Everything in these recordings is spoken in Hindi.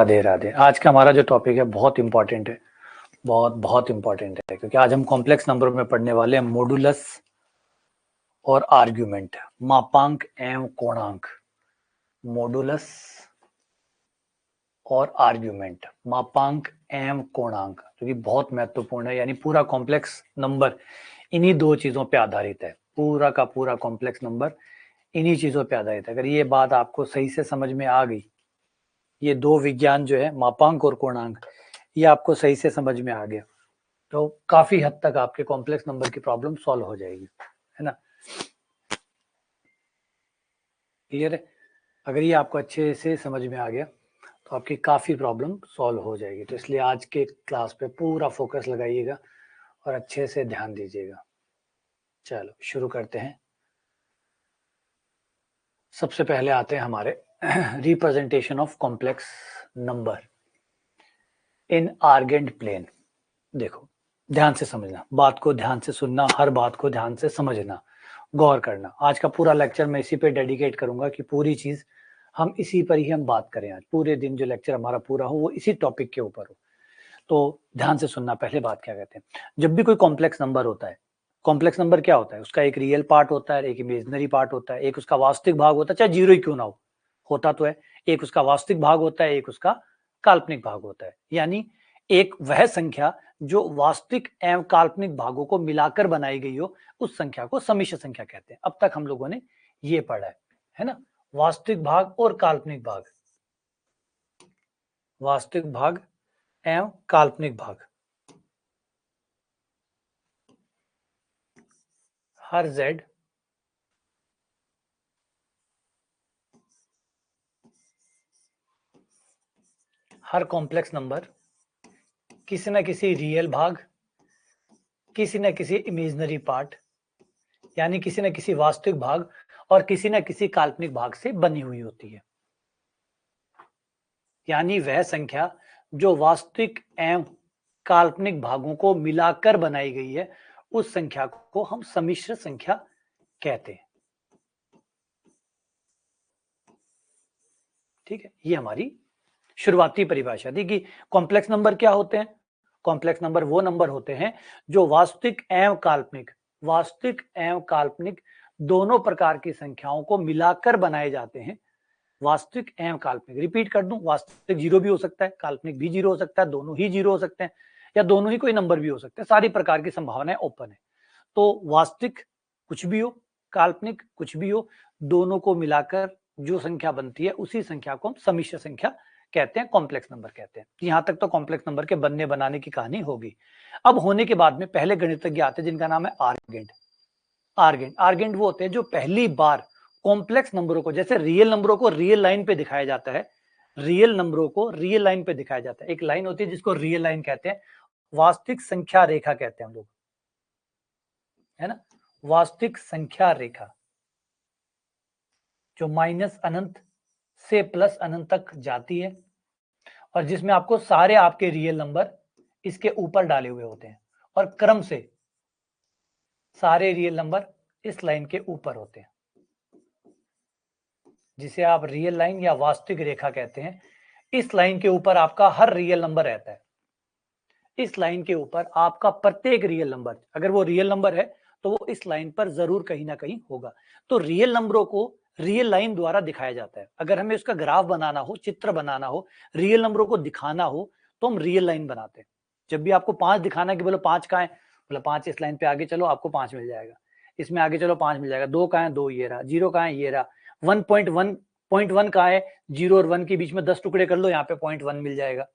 राधे राधे। आज का हमारा जो टॉपिक है बहुत इंपॉर्टेंट है, बहुत बहुत इंपॉर्टेंट है, क्योंकि आज हम कॉम्प्लेक्स नंबर में पढ़ने वाले हैं मॉडुलस और आर्ग्यूमेंट, मापांक एवं कोणांक। मॉडुलस और आर्ग्यूमेंट, मापांक एवं कोणांक, जो कि बहुत महत्वपूर्ण है। यानी पूरा कॉम्प्लेक्स नंबर इन्हीं दो चीजों पे आधारित है। पूरा का पूरा कॉम्प्लेक्स नंबर इन्हीं चीजों पे आधारित है। अगर ये बात आपको सही से समझ में आ गई, ये दो विज्ञान जो है मापांक और कोणांक, ये आपको सही से समझ में आ गया, तो काफी हद तक आपके कॉम्प्लेक्स नंबर की प्रॉब्लम सॉल्व हो जाएगी, है ना। क्लियर है? अगर ये आपको अच्छे से समझ में आ गया तो आपकी काफी प्रॉब्लम सॉल्व हो जाएगी। तो इसलिए आज के क्लास पे पूरा फोकस लगाइएगा और अच्छे से ध्यान दीजिएगा। चलो शुरू करते हैं। सबसे पहले आते हैं हमारे representation of complex number in Argand plane. देखो, ध्यान से समझना, बात को ध्यान से सुनना, हर बात को ध्यान से समझना, गौर करना। आज का पूरा लेक्चर मैं इसी पे डेडिकेट करूंगा कि पूरी चीज हम इसी पर ही हम बात करें। आज पूरे दिन जो लेक्चर हमारा पूरा हो वो इसी टॉपिक के ऊपर हो। तो ध्यान से सुनना। पहले बात क्या कहते हैं, जब भी कोई कॉम्प्लेक्स नंबर होता है, कॉम्प्लेक्स नंबर क्या होता है, उसका एक रियल पार्ट होता है, एक इमेजिनरी पार्ट होता है, एक उसका वास्तविक भाग होता है, चाहे जीरो ही क्यों ना हो, होता तो है। एक उसका वास्तविक भाग होता है, एक उसका काल्पनिक भाग होता है। यानी एक वह संख्या जो वास्तविक एवं काल्पनिक भागों को मिलाकर बनाई गई हो, उस संख्या को समिश्र संख्या कहते हैं। अब तक हम लोगों ने ये पढ़ा है ना। वास्तविक भाग और काल्पनिक भाग, वास्तविक भाग एवं काल्पनिक भाग। हर जेड हर कॉम्प्लेक्स नंबर किसी न किसी रियल भाग, किसी न किसी इमेजिनरी पार्ट, यानी किसी न किसी वास्तविक भाग और किसी न किसी काल्पनिक भाग से बनी हुई होती है। यानी वह संख्या जो वास्तविक एवं काल्पनिक भागों को मिलाकर बनाई गई है, उस संख्या को हम समिश्र संख्या कहते हैं। ठीक है, ये हमारी शुरुआती परिभाषा थी कि कॉम्प्लेक्स नंबर क्या होते हैं। कॉम्प्लेक्स नंबर वो नंबर होते हैं जो वास्तविक एवं काल्पनिक, वास्तविक एवं काल्पनिक दोनों प्रकार की संख्याओं को मिलाकर बनाए जाते हैं। वास्तविक एवं काल्पनिक, रिपीट कर दूं, वास्तविक जीरो भी हो सकता है, काल्पनिक भी जीरो हो सकता है, दोनों ही जीरो हो सकते हैं, या दोनों ही कोई नंबर भी हो सकते हैं। सारी प्रकार की संभावनाएं ओपन है। तो वास्तविक कुछ भी हो, काल्पनिक कुछ भी हो, दोनों को मिलाकर जो संख्या बनती है, उसी संख्या को हम समिश्र संख्या कहते हैं, कॉम्प्लेक्स नंबर कहते हैं। यहां तक तो कॉम्प्लेक्स नंबर के बनने बनाने की कहानी होगी। अब होने के बाद में पहले गणितज्ञ आते हैं जिनका नाम है आर्गेंट। आर्गेंट वो होते हैं जो पहली बार कॉम्प्लेक्स नंबरों को, जैसे रियल नंबरों को रियल लाइन पे दिखाया जाता है, रियल नंबरों को रियल लाइन पे दिखाया जाता है। एक लाइन होती है जिसको रियल लाइन कहते हैं, वास्तविक संख्या रेखा कहते हैं हम लोग, है ना। वास्तविक संख्या रेखा जो माइनस अनंत से प्लस अनंत तक जाती है, और जिसमें आपको सारे आपके रियल नंबर इसके ऊपर डाले हुए होते हैं, और क्रम से सारे रियल नंबर इस लाइन के ऊपर होते हैं, जिसे आप रियल लाइन या वास्तविक रेखा कहते हैं। इस लाइन के ऊपर आपका हर रियल नंबर रहता है। इस लाइन के ऊपर आपका प्रत्येक रियल नंबर, अगर वो रियल नंबर है तो वो इस लाइन पर जरूर कहीं ना कहीं होगा। तो रियल नंबरों को रियल लाइन द्वारा दिखाया जाता है। अगर हमें उसका ग्राफ बनाना हो, चित्र बनाना हो, रियल नंबरों को दिखाना हो, तो हम रियल लाइन बनाते हैं। जब भी आपको 5 दिखाना है कि बोलो 5 कहाँ है, बोलो 5 इस लाइन पे आगे चलो, आपको 5 मिल जाएगा। इसमें आगे चलो 5 मिल जाएगा। 2 कहाँ है, 2 ये रहा। 0 कहाँ है, ये रहा। 1.1 कहाँ है, 0 और 1 के बीच में 10 टुकड़े कर लो, यहाँ पे 0.1 मिल जाएगा,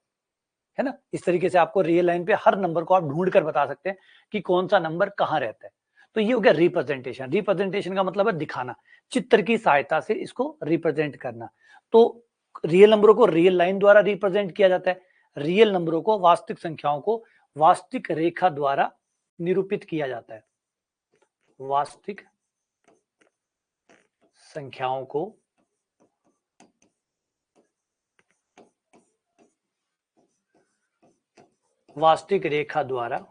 है ना। इस तरीके से आपको रियल लाइन पे हर नंबर को आप ढूंढ कर बता सकते हैं कि कौन सा नंबर कहां रहता है। तो ये हो गया रिप्रेजेंटेशन। रिप्रेजेंटेशन का मतलब है दिखाना, चित्र की सहायता से इसको रिप्रेजेंट करना। तो रियल नंबरों को रियल लाइन द्वारा रिप्रेजेंट किया जाता है, रियल नंबरों को, वास्तविक संख्याओं को वास्तविक रेखा द्वारा निरूपित किया जाता है। वास्तविक संख्याओं को वास्तविक रेखा द्वारा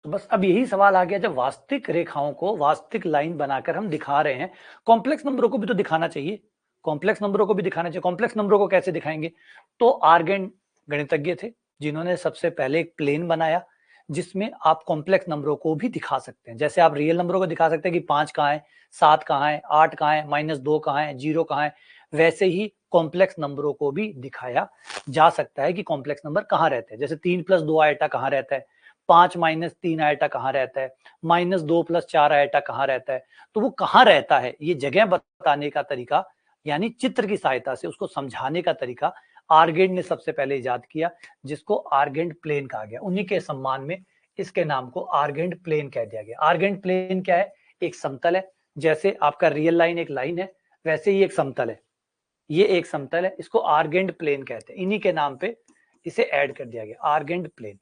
तो बस अब यही सवाल आ गया, जब वास्तविक रेखाओं को वास्तविक लाइन बनाकर हम दिखा रहे हैं, कॉम्प्लेक्स नंबरों को भी तो दिखाना चाहिए, कॉम्प्लेक्स नंबरों को भी दिखाना चाहिए। कॉम्प्लेक्स नंबरों को कैसे दिखाएंगे? तो आर्गेन गणितज्ञ थे जिन्होंने सबसे पहले एक प्लेन बनाया जिसमें आप कॉम्प्लेक्स नंबरों को भी दिखा सकते हैं। जैसे आप रियल नंबरों को दिखा सकते हैं कि 5 कहाँ है, 7 कहाँ है, 8 कहाँ है, -2 कहाँ है, 0 कहाँ है, वैसे ही कॉम्प्लेक्स नंबरों को भी दिखाया जा सकता है कि कॉम्प्लेक्स नंबर कहाँ रहते हैं। जैसे 3 + 2 आइटा कहाँ रहता है, 5 - 3 आइटा कहाँ रहता है, -2 + 4 आइटा कहाँ रहता है। तो वो कहाँ रहता है, ये जगह बताने का तरीका, यानी चित्र की सहायता से उसको समझाने का तरीका आर्गेंड ने सबसे पहले इजाद किया, जिसको आर्गेंड प्लेन कहा गया। उन्हीं के सम्मान में इसके नाम को आर्गेंड प्लेन कह दिया गया। आर्गेंड प्लेन क्या है? एक समतल है। जैसे आपका रियल लाइन एक लाइन है, वैसे ही एक समतल है, ये एक समतल है, इसको आर्गेंड प्लेन कहते हैं। इन्हीं के नाम पे इसे ऐड कर दिया गया, आर्गेंड प्लेन।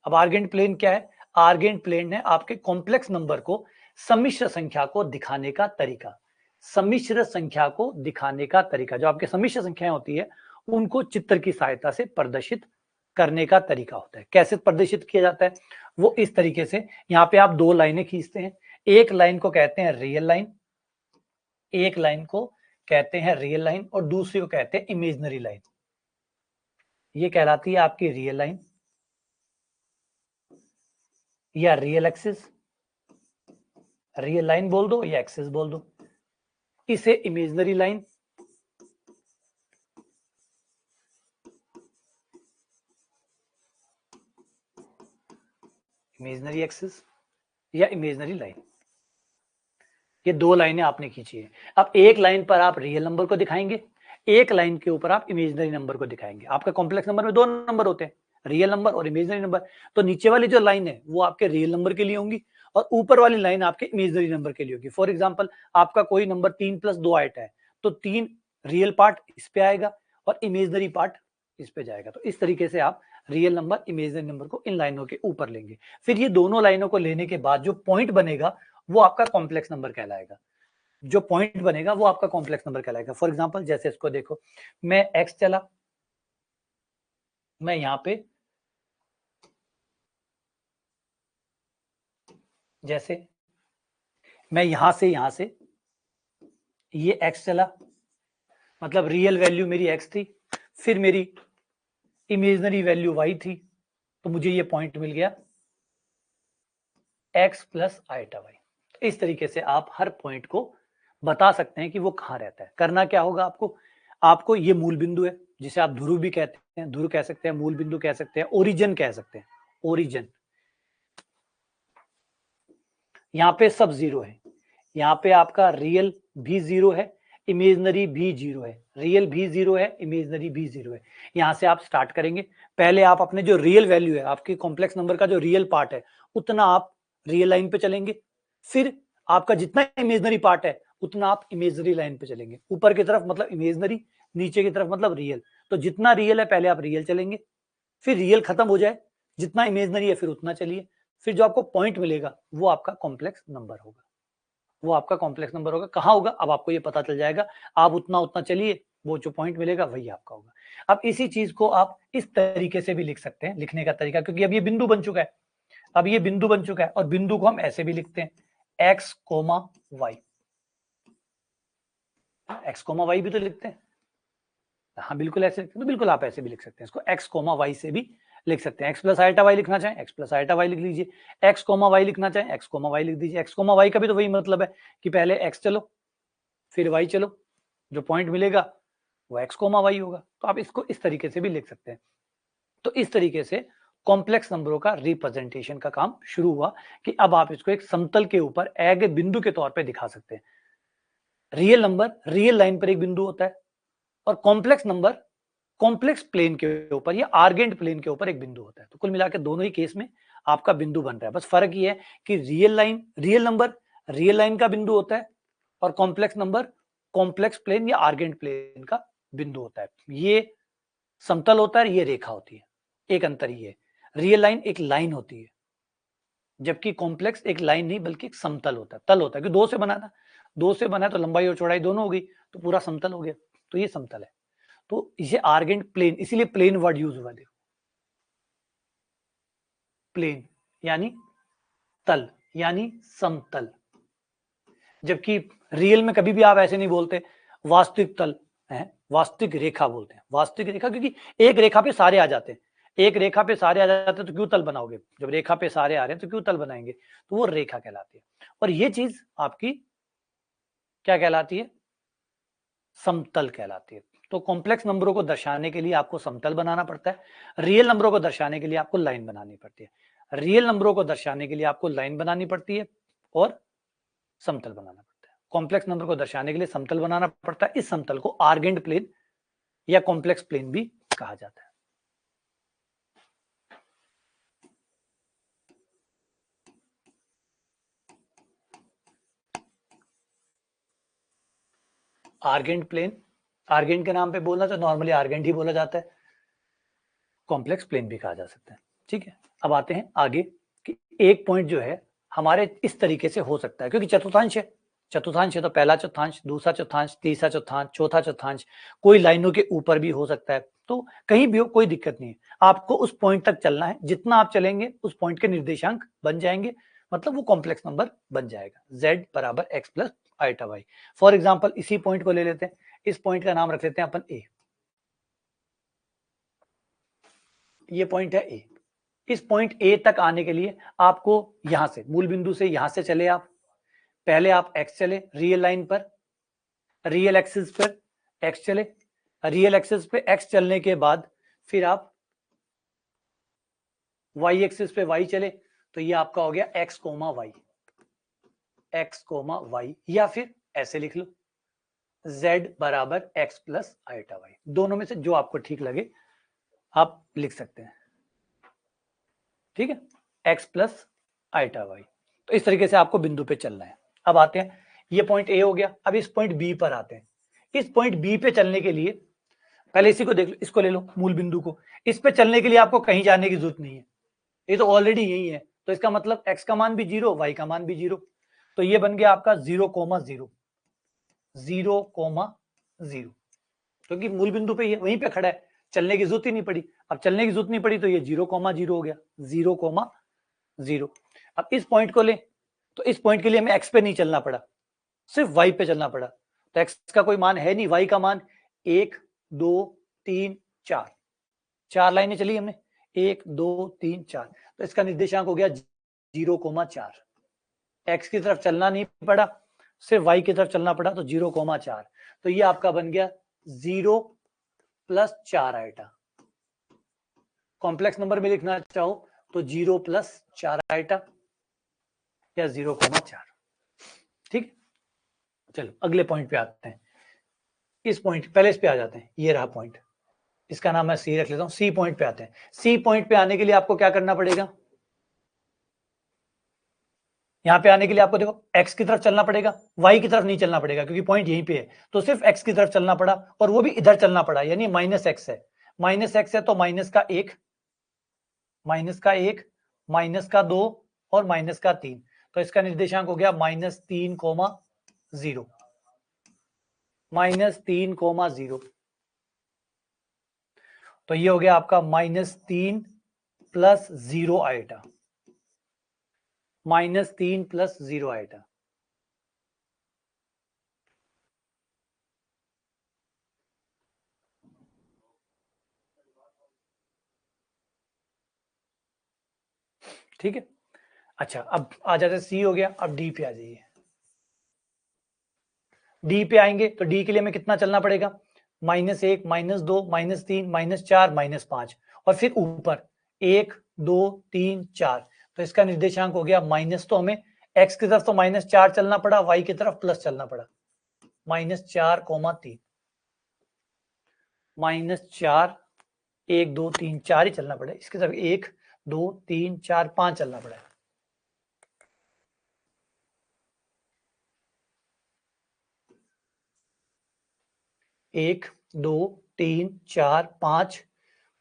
अब आर्गेंड प्लेन क्या है? आर्गेंड प्लेन है आपके कॉम्प्लेक्स नंबर को सम्मिश्र संख्या को दिखाने का तरीका। सम्मिश्र संख्या को दिखाने का तरीका, जो आपके सम्मिश्र संख्याएं होती है उनको चित्र की सहायता से प्रदर्शित करने का तरीका होता है। कैसे प्रदर्शित किया जाता है? वो इस तरीके से, यहाँ पे आप दो लाइनें खींचते हैं, एक लाइन को कहते हैं रियल लाइन, एक लाइन को कहते हैं रियल लाइन और दूसरी को कहते हैं इमेजिनरी लाइन। ये कहलाती है आपकी रियल लाइन या रियल एक्सिस, रियल लाइन बोल दो या एक्सिस बोल दो। इसे इमेजिनरी लाइन, इमेजिनरी एक्सिस या इमेजिनरी लाइन, ये दो लाइनें आपने खींची है। अब एक लाइन पर आप रियल नंबर को दिखाएंगे, एक लाइन के ऊपर आप इमेजिनरी नंबर को दिखाएंगे। आपका कॉम्प्लेक्स नंबर में दो नंबर होते हैं, रियल नंबर और इमेजिनरी नंबर। तो नीचे वाली जो लाइन है वो आपके रियल नंबर के लिए होंगी और ऊपर वाली लाइन आपके इमेजिनरी नंबर के लिए होगी। फॉर एग्जाम्पल, आपका कोई नंबर 3 + 2 आइटा है, तो 3 रियल पार्ट इस पे आएगा और इमेजिनरी पार्ट इस पे जाएगा। तो इस तरीके से आप रियल नंबर इमेजिनरी नंबर को इन लाइनों के ऊपर लेंगे। फिर ये दोनों लाइनों को लेने के बाद जो पॉइंट बनेगा वो आपका कॉम्प्लेक्स नंबर कहलाएगा। जो पॉइंट बनेगा वो आपका कॉम्प्लेक्स नंबर कहलाएगा। फॉर एग्जांपल, जैसे इसको देखो, मैं एक्स चला, मैं यहां पे जैसे मैं यहां से ये एक्स चला, मतलब रियल वैल्यू मेरी एक्स थी, फिर मेरी इमेजिनरी वैल्यू वाई थी, तो मुझे ये पॉइंट मिल गया एक्स प्लस आइटा वाई। तो इस तरीके से आप हर पॉइंट को बता सकते हैं कि वो कहाँ रहता है। करना क्या होगा आपको ये मूल बिंदु है, जिसे आप ध्रुव भी कहते हैं, ध्रुव कह सकते हैं, मूल बिंदु कह सकते हैं, ओरिजिन कह सकते हैं, ओरिजिन। यहाँ पे सब जीरो है, यहाँ पे आपका रियल भी जीरो है, इमेजिनरी भी जीरो है, रियल भी जीरो है, इमेजिनरी भी जीरो है। यहाँ से आप स्टार्ट करेंगे। पहले आप अपने जो रियल वैल्यू है, आपके कॉम्प्लेक्स नंबर का जो रियल पार्ट है, उतना आप रियल लाइन पे चलेंगे। फिर आपका जितना इमेजिनरी पार्ट है उतना आप इमेजिनरी लाइन पे चलेंगे। ऊपर की तरफ मतलब इमेजिनरी, नीचे की तरफ मतलब रियल। तो जितना रियल है पहले आप रियल चलेंगे, फिर रियल खत्म हो जाए, जितना इमेजिनरी है फिर उतना चलिए, फिर जो आपको पॉइंट मिलेगा वो आपका कॉम्प्लेक्स नंबर होगा, वो आपका कॉम्प्लेक्स नंबर होगा। कहाँ होगा अब आपको ये पता चल जाएगा, आप उतना चलिए, वो जो पॉइंट मिलेगा वही आपका होगा। अब इसी चीज को आप इस तरीके से भी लिख सकते हैं, लिखने का तरीका, क्योंकि अब ये बिंदु बन चुका है, अब ये बिंदु बन चुका है और बिंदु को हम ऐसे भी लिखते हैं x comma y, x comma y भी तो लिखते हैं। हाँ बिल्कुल ऐसे लिखते हैं, तो बिल्कुल आप ऐसे भी लिख सकते हैं इसको, एक्स कोमा वाई से भी लिख सकते हैं। एक्स प्लस आइटा वाई लिखना चाहें एक्स प्लस आइटा वाई लिख लीजिए, एक्स कोमा वाई लिखना चाहें एक्स कोमा वाई लिख दीजिए। एक्स कोमा वाई का भी तो वही मतलब है कि पहले एक्स चलो फिर वाई चलो, जो पॉइंट मिलेगा वो एक्स कोमा वाई होगा। तो आप इसको इस तरीके से भी लिख सकते हैं। तो इस तरीके से कॉम्प्लेक्स नंबरों का रिप्रेजेंटेशन का काम शुरू हुआ कि अब आप इसको एक समतल के ऊपर एक बिंदु के तौर पे दिखा सकते हैं। रियल नंबर रियल लाइन पर एक बिंदु होता है और कॉम्प्लेक्स नंबर कॉम्प्लेक्स प्लेन के ऊपर या आर्गेंट प्लेन के ऊपर एक बिंदु होता है। तो कुल मिलाकर दोनों ही केस में आपका बिंदु बन रहा है। बस फर्क ये है कि रियल नंबर रियल लाइन का बिंदु होता है और कॉम्प्लेक्स नंबर कॉम्प्लेक्स प्लेन या आर्गेंट प्लेन का बिंदु होता है। ये समतल होता है, ये रेखा होती है। एक अंतर ये, रियल लाइन एक लाइन होती है, जबकि कॉम्प्लेक्स एक लाइन नहीं बल्कि एक समतल होता है, तल होता है, कि दो से बना था, दो से बना तो लंबाई और चौड़ाई दोनों हो गई तो पूरा समतल हो गया। तो ये समतल है, तो इसे आर्गेंट प्लेन, इसीलिए प्लेन वर्ड यूज हुआ। देखो प्लेन यानी तल यानी समतल। जबकि रियल में कभी भी आप ऐसे नहीं बोलते वास्तविक तल है, वास्तविक रेखा बोलते हैं। वास्तविक रेखा क्योंकि एक रेखा पे सारे आ जाते हैं, एक रेखा पे सारे आ जाते हैं तो क्यों तल बनाओगे? जब रेखा पे सारे आ रहे हैं तो क्यों तल बनाएंगे? तो वो रेखा कहलाती है। और ये चीज आपकी क्या कहलाती है? समतल कहलाती है। तो कॉम्प्लेक्स नंबरों को दर्शाने के लिए आपको समतल बनाना पड़ता है, रियल नंबरों को दर्शाने के लिए आपको लाइन बनानी पड़ती है। रियल नंबरों को दर्शाने के लिए आपको लाइन बनानी पड़ती है और समतल बनाना पड़ता है। कॉम्प्लेक्स नंबर को दर्शाने के लिए समतल बनाना पड़ता है। इस समतल को आर्गेंट प्लेन या कॉम्प्लेक्स प्लेन भी कहा जाता है। आर्गेंट प्लेन, आर्गेंट के नाम पे बोलना तो नॉर्मली आर्गेंट ही बोला जाता है, कॉम्प्लेक्स प्लेन भी कहा जा सकता है। ठीक है, अब आते हैं आगे कि एक पॉइंट जो है हमारे इस तरीके से हो सकता है, क्योंकि चतुर्थांश है, चतुर्थांश है तो पहला चतुर्थांश, दूसरा चतुर्थांश, तीसरा चतुर्थांश, चौथा चतुर्थांश, कोई लाइनों के ऊपर भी हो सकता है, तो कहीं भी हो कोई दिक्कत नहीं है। आपको उस पॉइंट तक चलना है, जितना आप चलेंगे उस पॉइंट के निर्देशांक बन जाएंगे, मतलब वो कॉम्प्लेक्स नंबर बन जाएगा। z बराबर x plus iota y. For example इसी पॉइंट को ले लेते हैं, इस पॉइंट का नाम रख लेते हैं अपन a। ये पॉइंट है a। इस पॉइंट a तक आने के लिए आपको यहां से मूल बिंदु से यहां से चले आप, पहले आप x चले रियल लाइन पर, रियल एक्सिस पर x चले, रियल एक्सिस पे x चलने के बाद फिर आप y एक्सिस पे y चले, तो ये आपका हो गया x comma y, x comma y, या फिर ऐसे लिख लो z बराबर x प्लस आइटा वाई। दोनों में से जो आपको ठीक लगे आप लिख सकते हैं। ठीक है, x प्लस आइटा वाई। तो इस तरीके से आपको बिंदु पे चलना है। अब आते हैं, ये पॉइंट ए हो गया, अब इस पॉइंट बी पर आते हैं। इस पॉइंट बी पे चलने के लिए पहले इसी को देख लो, इसको ले लो मूल बिंदु को। इस पे चलने के लिए आपको कहीं जाने की जरूरत नहीं है, ये तो ऑलरेडी यही है, तो इसका मतलब x का मान भी 0, y का मान भी 0, तो ये बन गया आपका 0,0, 0,0, क्योंकि मूल बिंदु पे ये वहीं पे खड़ा है, चलने की जरूरत ही नहीं पड़ी। अब चलने की जरूरत नहीं पड़ी तो ये 0,0 हो गया, 0,0। अब इस पॉइंट को ले, तो इस पॉइंट के लिए हमें x पे नहीं चलना पड़ा, सिर्फ y पे चलना पड़ा। तो x का कोई मान है नहीं, y का मान 1 2 3 4, 4 लाइनें चली हमने, 1 2 3 4, तो इसका निर्देशांक हो गया 0,4। x की तरफ चलना नहीं पड़ा, सिर्फ y की तरफ चलना पड़ा, तो 0,4। तो ये आपका बन गया 0 प्लस 4 आइटा। कॉम्प्लेक्स नंबर में लिखना चाहो तो 0 प्लस 4 आइटा या 0,4। ठीक, चलो अगले पॉइंट पे आते हैं। इस पॉइंट पहले इस पे आ जाते हैं, ये रहा पॉइंट, इसका नाम मैं सी रख लेता हूं। सी पॉइंट पे आते हैं। सी पॉइंट पे आने के लिए आपको क्या करना पड़ेगा? यहां पे आने के लिए आपको देखो x की तरफ चलना पड़ेगा, y की तरफ नहीं चलना पड़ेगा क्योंकि पॉइंट यहीं पे है, तो सिर्फ x की तरफ चलना पड़ा, और वो भी इधर चलना पड़ा, यानी माइनस एक्स है, माइनस एक्स है तो माइनस का 1, माइनस का 1, माइनस का 2 और माइनस का 3, तो इसका निर्देशांक हो गया -3,0, -3,0। तो ये हो गया आपका -3 प्लस 0 आइटा, -3 प्लस 0 आइटा। ठीक है, अच्छा अब आ जाते, सी हो गया, अब डी पे आ जाइए। डी पे आएंगे तो डी के लिए हमें कितना चलना पड़ेगा? -1, -2, -3, -4, -5, और फिर ऊपर 1 2 3 4, तो इसका निर्देशांक हो गया माइनस, तो हमें x की तरफ तो -4 चलना पड़ा, y की तरफ प्लस चलना पड़ा, -4,3, -4 1 2 3 4 ही चलना पड़ा, इसकी तरफ 1 2 3 4 5 चलना पड़ा। एक 2 3 4 5,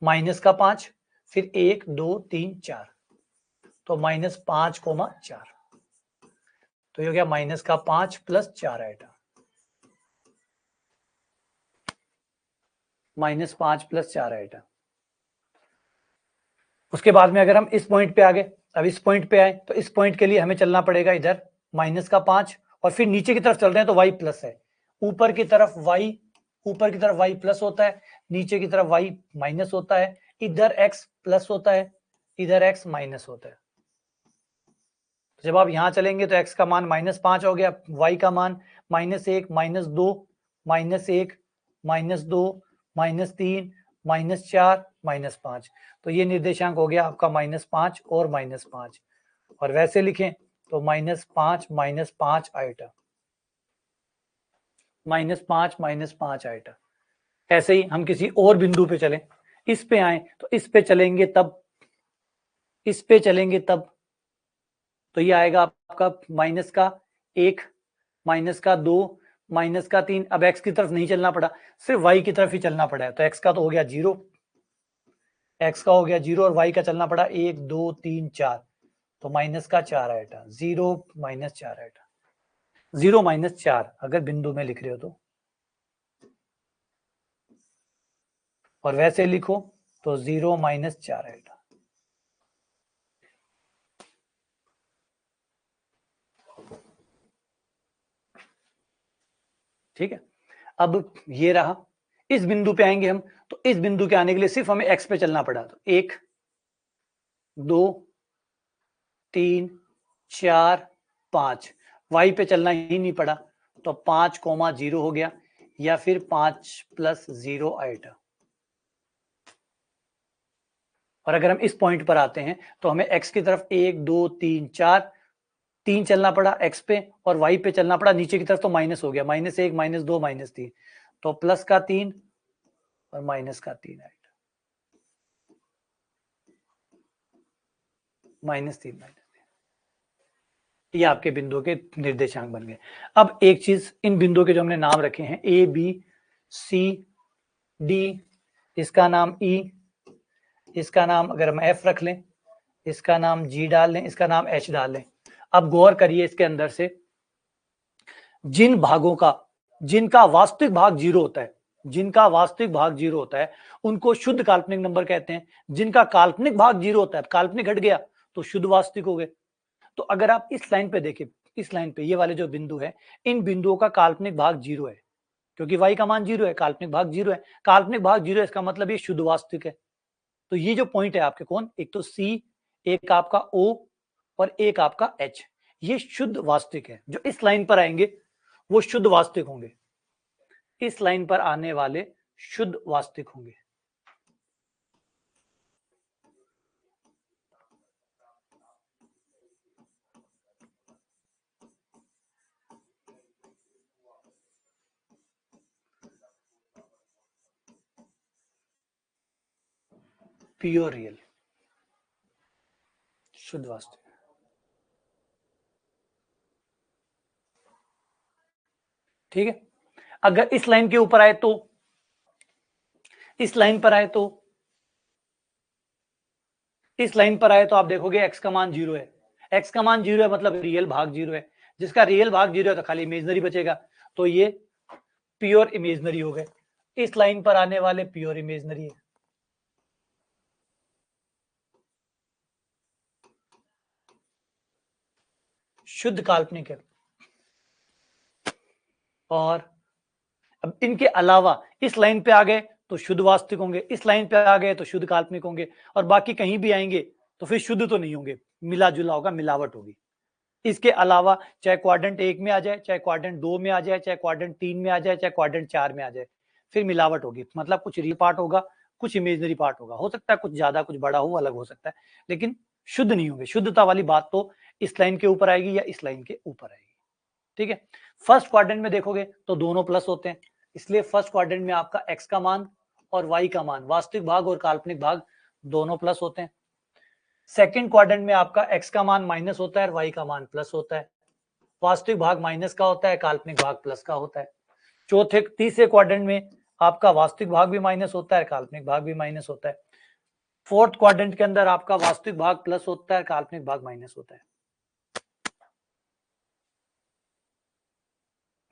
माइनस का 5, फिर 1 2 3 4, तो -5,4, तो ये हो गया माइनस का 5 प्लस 4 आइटा, -5 प्लस 4 आइटा। उसके बाद में अगर हम इस पॉइंट पे आ गए, अब इस पॉइंट पे आए तो इस पॉइंट के लिए हमें चलना पड़ेगा इधर -5 और फिर नीचे की तरफ चल रहे हैं तो y प्लस है, ऊपर की तरफ y प्लस होता है, नीचे की तरफ y माइनस होता है, इधर x प्लस होता है, इधर x माइनस होता है। जब आप यहां चलेंगे तो x का मान -5 हो गया, y का मान -1 -2 -1 -2 -3 -4 -5, तो ये निर्देशांक हो गया आपका -5 और -5, और वैसे लिखें तो -5 -5 आइटा, -5 आइटा। ऐसे ही हम किसी और बिंदु पे चलें, इस पे आए तो इस पे चलेंगे तब, इस पे चलेंगे तब, तो ये आएगा आपका -1 -2 -3। अब x की तरफ नहीं चलना पड़ा, सिर्फ y की तरफ ही चलना पड़ा है, तो x का तो हो गया 0, x का हो गया 0 और y का चलना पड़ा 1 2 3 4, तो -4 आएगा, 0 -4 आएगा, 0 -4 अगर बिंदु में लिख रहे हो तो, और वैसे लिखो तो 0 -4 आएगा। ठीक है, अब ये रहा, इस बिंदु पे आएंगे हम, तो इस बिंदु के आने के लिए सिर्फ हमें x पे चलना पड़ा, तो 1 2 3 4 5, y पे चलना ही नहीं पड़ा, तो 5,0 हो गया, या फिर 5 + 0 आइटा। और अगर हम इस पॉइंट पर आते हैं तो हमें x की तरफ 1 2 3 4 3 चलना पड़ा x पे, और y पे चलना पड़ा नीचे की तरफ, तो माइनस हो गया, -1 -2 -3, तो +3 और -3 आएगा, -3 ये आपके बिंदुओं के निर्देशांक बन गए। अब एक चीज, इन बिंदुओं के जो हमने नाम रखे हैं A B C D, इसका नाम E, इसका नाम अगर हम F रख लें, इसका नाम G डाल लें, इसका नाम H डाल लें। अब गौर करिए इसके अंदर से जिन भागों का, जिनका वास्तविक भाग 0 होता है, जिनका वास्तविक भाग 0 होता है उनको शुद्ध काल्पनिक नंबर कहते हैं, जिनका काल्पनिक भाग 0 होता है, काल्पनिक हट गया तो शुद्ध वास्तविक हो गए। तो अगर आप इस लाइन पे देखें, इस लाइन पे ये वाले जो बिंदु है, इन बिंदुओं का काल्पनिक भाग 0 है, क्योंकि y का मान 0 है, काल्पनिक भाग 0 है, काल्पनिक भाग 0 है, इसका मतलब ये शुद्ध वास्तविक है। तो ये जो पॉइंट है आपके कौन, एक तो C, एक आपका O और एक आपका H, ये शुद्ध वास्तविक है। जो इस लाइन पर आएंगे वो शुद्ध वास्तविक होंगे, इस लाइन पर आने वाले शुद्ध वास्तविक होंगे। प्योर रियल, शुद्ध वास्तविक। ठीक है, अगर इस लाइन के ऊपर आए तो, इस लाइन पर आए तो, इस लाइन पर आए तो आप देखोगे x का मान 0 है, x का मान 0 है मतलब रियल भाग 0 है, जिसका रियल भाग 0 है तो खाली इमेजनरी बचेगा, तो ये प्योर इमेजनरी हो गए। इस लाइन पर आने वाले प्योर इमेजनरी है। शुद्ध काल्पनिक है। और अब इनके अलावा इस लाइन पे आ गए तो शुद्ध वास्तविक होंगे, इस लाइन पे आ गए तो शुद्ध काल्पनिक होंगे, और बाकी कहीं भी आएंगे तो फिर शुद्ध तो नहीं होंगे, मिला जुला होगा, मिलावट होगी। इसके अलावा चाहे क्वाड्रेंट 1 में आ जाए, चाहे क्वाड्रेंट 2 में आ जाए, चाहे क्वाड्रेंट 3 में आ जाए, चाहे क्वाड्रेंट 4 में आ जाए, फिर मिलावट होगी, मतलब कुछ रियल पार्ट होगा, कुछ इमेजनरी पार्ट होगा, हो सकता है कुछ ज्यादा कुछ बड़ा हो, अलग हो सकता है, लेकिन शुद्ध नहीं होंगे। शुद्धता वाली बात तो इस लाइन के ऊपर आएगी या इस लाइन के ऊपर आएगी। ठीक है, फर्स्ट क्वाड्रेंट में देखोगे तो दोनों प्लस होते हैं, इसलिए फर्स्ट क्वाड्रेंट में आपका x का मान और y का मान, वास्तविक भाग और काल्पनिक भाग दोनों प्लस होते हैं। सेकंड क्वाड्रेंट में आपका x का मान माइनस होता है और y का मान प्लस होता है, वास्तविक भाग माइनस का होता है, काल्पनिक भाग प्लस का होता है। चौथे तीसरे क्वाड्रेंट में आपका वास्तविक भाग भी माइनस होता है, काल्पनिक भाग भी माइनस होता है। फोर्थ क्वाड्रेंट के अंदर आपका वास्तविक भाग प्लस होता है, काल्पनिक भाग माइनस होता है।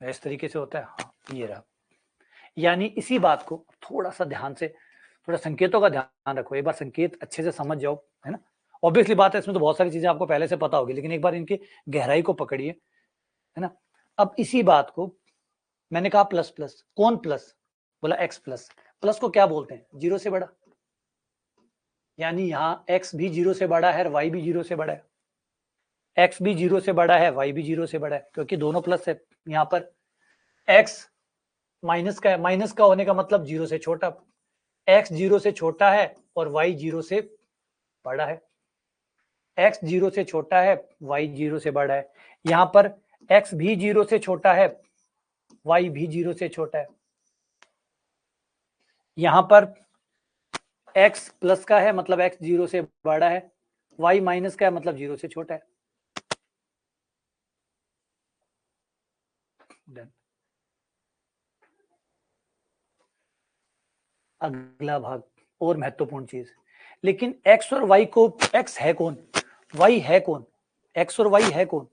इस तरीके से होता है। हाँ, ये रहा। यानी इसी बात को थोड़ा सा ध्यान से, थोड़ा संकेतों का ध्यान रखो, एक बार संकेत अच्छे से समझ जाओ, है ना। ऑब्वियसली बात है, इसमें तो बहुत सारी चीजें आपको पहले से पता होगी, लेकिन एक बार इनकी गहराई को पकड़िए, है ना। अब इसी बात को मैंने कहा प्लस प्लस, कौन प्लस, बोला एक्स प्लस। प्लस को क्या बोलते हैं, जीरो से बड़ा, यानी यहाँ एक्स भी जीरो से बड़ा है और वाई भी जीरो से बड़ा है। एक्स भी जीरो से बड़ा है, वाई भी जीरो से बड़ा है, क्योंकि दोनों प्लस है। यहाँ पर एक्स माइनस का है, माइनस का होने का मतलब जीरो से छोटा, एक्स जीरो से छोटा है और वाई जीरो से बड़ा है। एक्स जीरो से छोटा है, वाई जीरो से बड़ा है। यहाँ पर एक्स भी जीरो से छोटा है, वाई भी जीरो से छोटा है। यहाँ पर एक्स प्लस का है मतलब एक्स जीरो से बड़ा है, वाई माइनस का है मतलब जीरो से छोटा है। Done. अगला भाग और महत्वपूर्ण चीज, लेकिन एक्स और वाई को, एक्स है कौन, वाई है कौन, एक्स और वाई है कौन।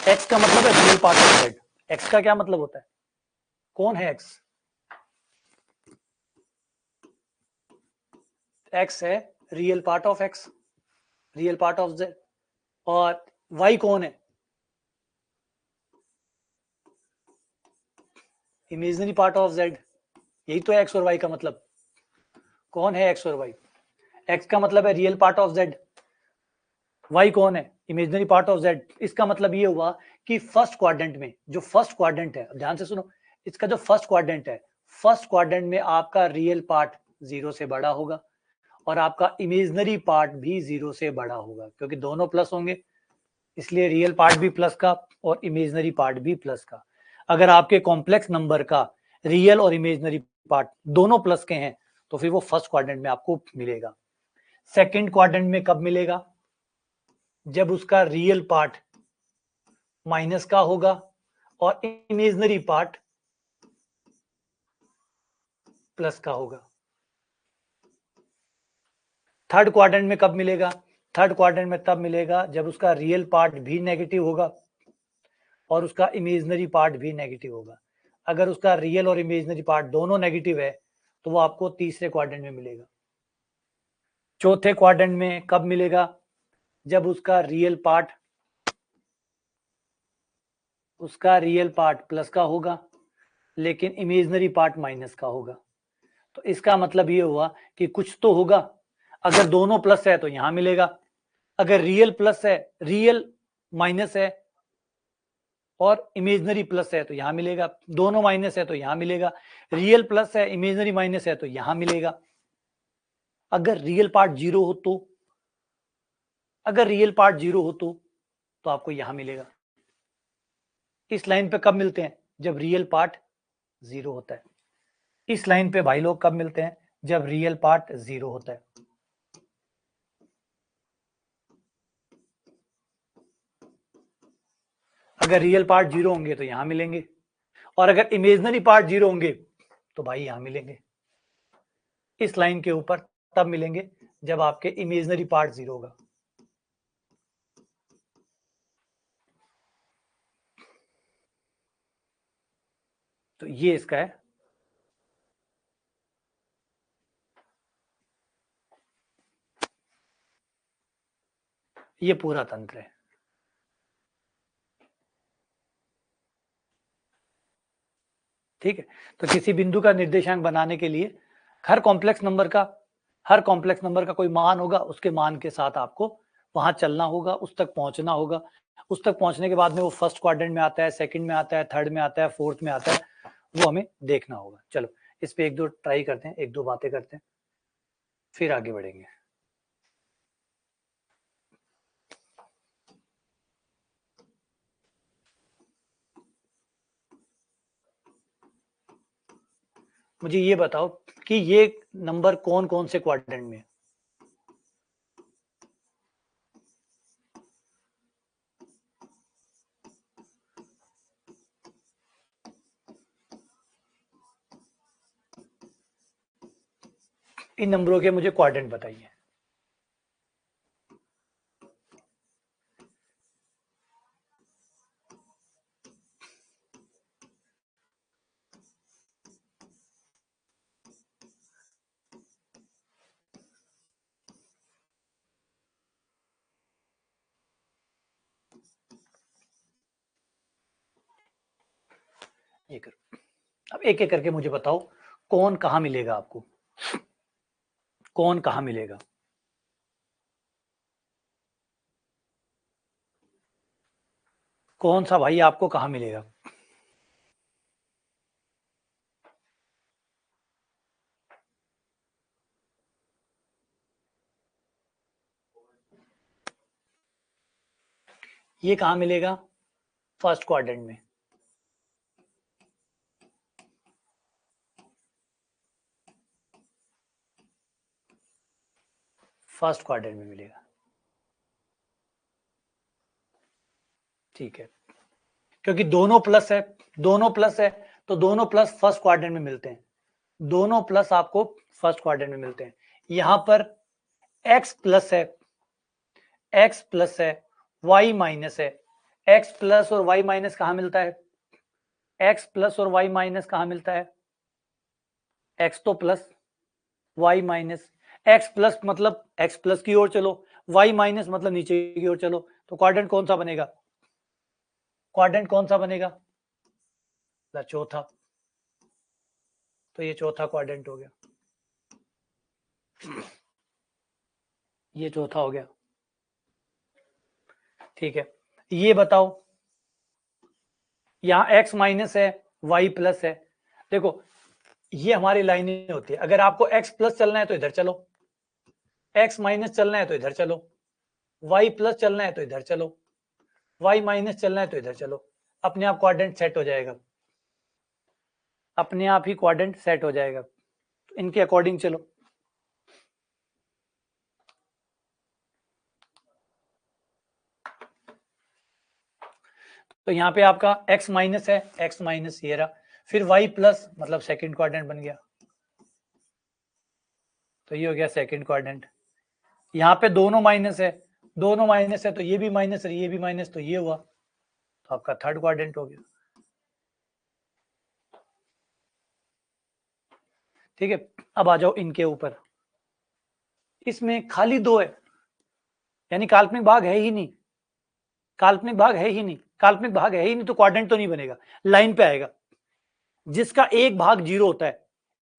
एक्स का मतलब है real part of Z. X का क्या मतलब होता है, कौन है एक्स, एक्स है real part of x, real part of Z. और वाई कौन है, इमेजिनरी पार्ट ऑफ जेड। यही तो है एक्स और वाई का मतलब। कौन है एक्स और वाई, एक्स का मतलब है real part of z, y कौन है, इमेजिनरी पार्ट ऑफ जेड। इसका मतलब ये हुआ कि फर्स्ट क्वाड्रेंट में, जो फर्स्ट क्वाड्रेंट है, ध्यान से सुनो, इसका जो फर्स्ट क्वाड्रेंट है, फर्स्ट क्वाड्रेंट में आपका रियल पार्ट जीरो से बड़ा होगा और आपका इमेजिनरी पार्ट भी जीरो से बड़ा होगा, क्योंकि दोनों प्लस होंगे, इसलिए रियल पार्ट भी प्लस का और इमेजिनरी पार्ट भी प्लस का। अगर आपके कॉम्प्लेक्स नंबर का रियल और इमेजिनरी पार्ट दोनों प्लस के हैं तो फिर वो फर्स्ट क्वाड्रेंट में आपको मिलेगा। सेकंड क्वाड्रेंट में कब मिलेगा, जब उसका रियल पार्ट माइनस का होगा और इमेजिनरी पार्ट प्लस का होगा। थर्ड क्वाड्रेंट में कब मिलेगा, थर्ड क्वाड्रेंट में तब मिलेगा जब उसका रियल पार्ट भी नेगेटिव होगा और उसका इमेजिनरी पार्ट भी नेगेटिव होगा। अगर उसका रियल और इमेजिनरी पार्ट दोनों नेगेटिव है तो वो आपको तीसरे क्वाड्रेंट में मिलेगा। चौथे क्वाड्रेंट में कब मिलेगा, जब उसका रियल पार्ट प्लस का होगा लेकिन इमेजिनरी पार्ट माइनस का होगा। तो इसका मतलब ये हुआ कि कुछ तो होगा। अगर दोनों प्लस है तो यहां मिलेगा, अगर रियल प्लस है, रियल माइनस है और इमेजिनरी प्लस है तो यहां मिलेगा, दोनों माइनस है तो यहां मिलेगा, रियल प्लस है इमेजिनरी माइनस है तो यहां मिलेगा। अगर रियल पार्ट जीरो हो तो, अगर रियल पार्ट जीरो हो तो आपको यहां मिलेगा। इस लाइन पे कब मिलते हैं, जब रियल पार्ट जीरो होता है। इस लाइन पे भाई लोग कब मिलते हैं, जब रियल पार्ट जीरो होता है। अगर रियल पार्ट जीरो होंगे तो यहां मिलेंगे और अगर इमेजिनरी पार्ट जीरो होंगे तो भाई यहां मिलेंगे। इस लाइन के ऊपर तब मिलेंगे जब आपके इमेजिनरी पार्ट जीरो होगा। तो ये इसका है, ये पूरा तंत्र है। ठीक है, तो किसी बिंदु का निर्देशांक बनाने के लिए हर कॉम्प्लेक्स नंबर का कोई मान होगा, उसके मान के साथ आपको वहां चलना होगा, उस तक पहुंचना होगा। उस तक पहुंचने के बाद में वो फर्स्ट क्वाड्रेंट में आता है, सेकंड में आता है, थर्ड में आता है, फोर्थ में आता है, वो हमें देखना होगा। चलो इस पे एक दो ट्राई करते हैं, एक दो बातें करते हैं, फिर आगे बढ़ेंगे। मुझे ये बताओ कि ये नंबर कौन कौन से क्वाड्रेंट में है। इन नंबरों के मुझे क्वाड्रेंट बताइए। ये करो। अब एक एक करके मुझे बताओ कौन कहां मिलेगा आपको, कौन कहां मिलेगा। कौन सा भाई आपको कहां मिलेगा। ये कहां मिलेगा, फर्स्ट क्वाड्रेंट में। फर्स्ट क्वाड्रेंट में मिलेगा, ठीक है, क्योंकि दोनों प्लस है, दोनों प्लस है, तो दोनों प्लस फर्स्ट क्वाड्रेंट में मिलते हैं, दोनों प्लस आपको फर्स्ट क्वाड्रेंट में मिलते हैं। यहां पर x प्लस है, x प्लस है, y माइनस है, x प्लस और y माइनस कहां मिलता है, x प्लस और y माइनस कहां मिलता है, x तो plus y minus, x plus मतलब x प्लस की ओर चलो, y माइनस मतलब नीचे की ओर चलो, तो क्वाड्रेंट कौन सा बनेगा, क्वाड्रेंट कौन सा बनेगा, चौथा, तो ये चौथा क्वाड्रेंट हो गया, ये चौथा हो गया, ठीक है। ये बताओ यहां x माइनस है, y प्लस है, देखो ये हमारी लाइनें होती है, अगर आपको x प्लस चलना है तो इधर चलो, x माइनस चलना है तो इधर चलो, y प्लस चलना है तो इधर चलो, y माइनस चलना है तो इधर चलो, अपने आप क्वाड्रेंट सेट हो जाएगा, अपने आप ही क्वाड्रेंट सेट हो जाएगा, तो इनके अकॉर्डिंग चलो। तो यहाँ पे आपका x माइनस है, x माइनस ये रहा, फिर y प्लस मतलब सेकंड क्वाड्रेंट बन गया, तो ये हो गया सेकंड क्वाड्रेंट। यहाँ पे दोनों माइनस है, दोनों माइनस है, तो ये भी माइनस है, ये भी माइनस, तो ये हुआ, तो आपका थर्ड क्वाड्रेंट हो गया, ठीक है। अब आ जाओ इनके ऊपर, इसमें खाली दो है, यानी काल्पनिक भाग है ही नहीं, काल्पनिक भाग है ही नहीं, काल्पनिक भाग है ही नहीं, तो क्वाड्रेंट तो नहीं बनेगा, लाइन पे आएगा। जिसका एक भाग जीरो होता है,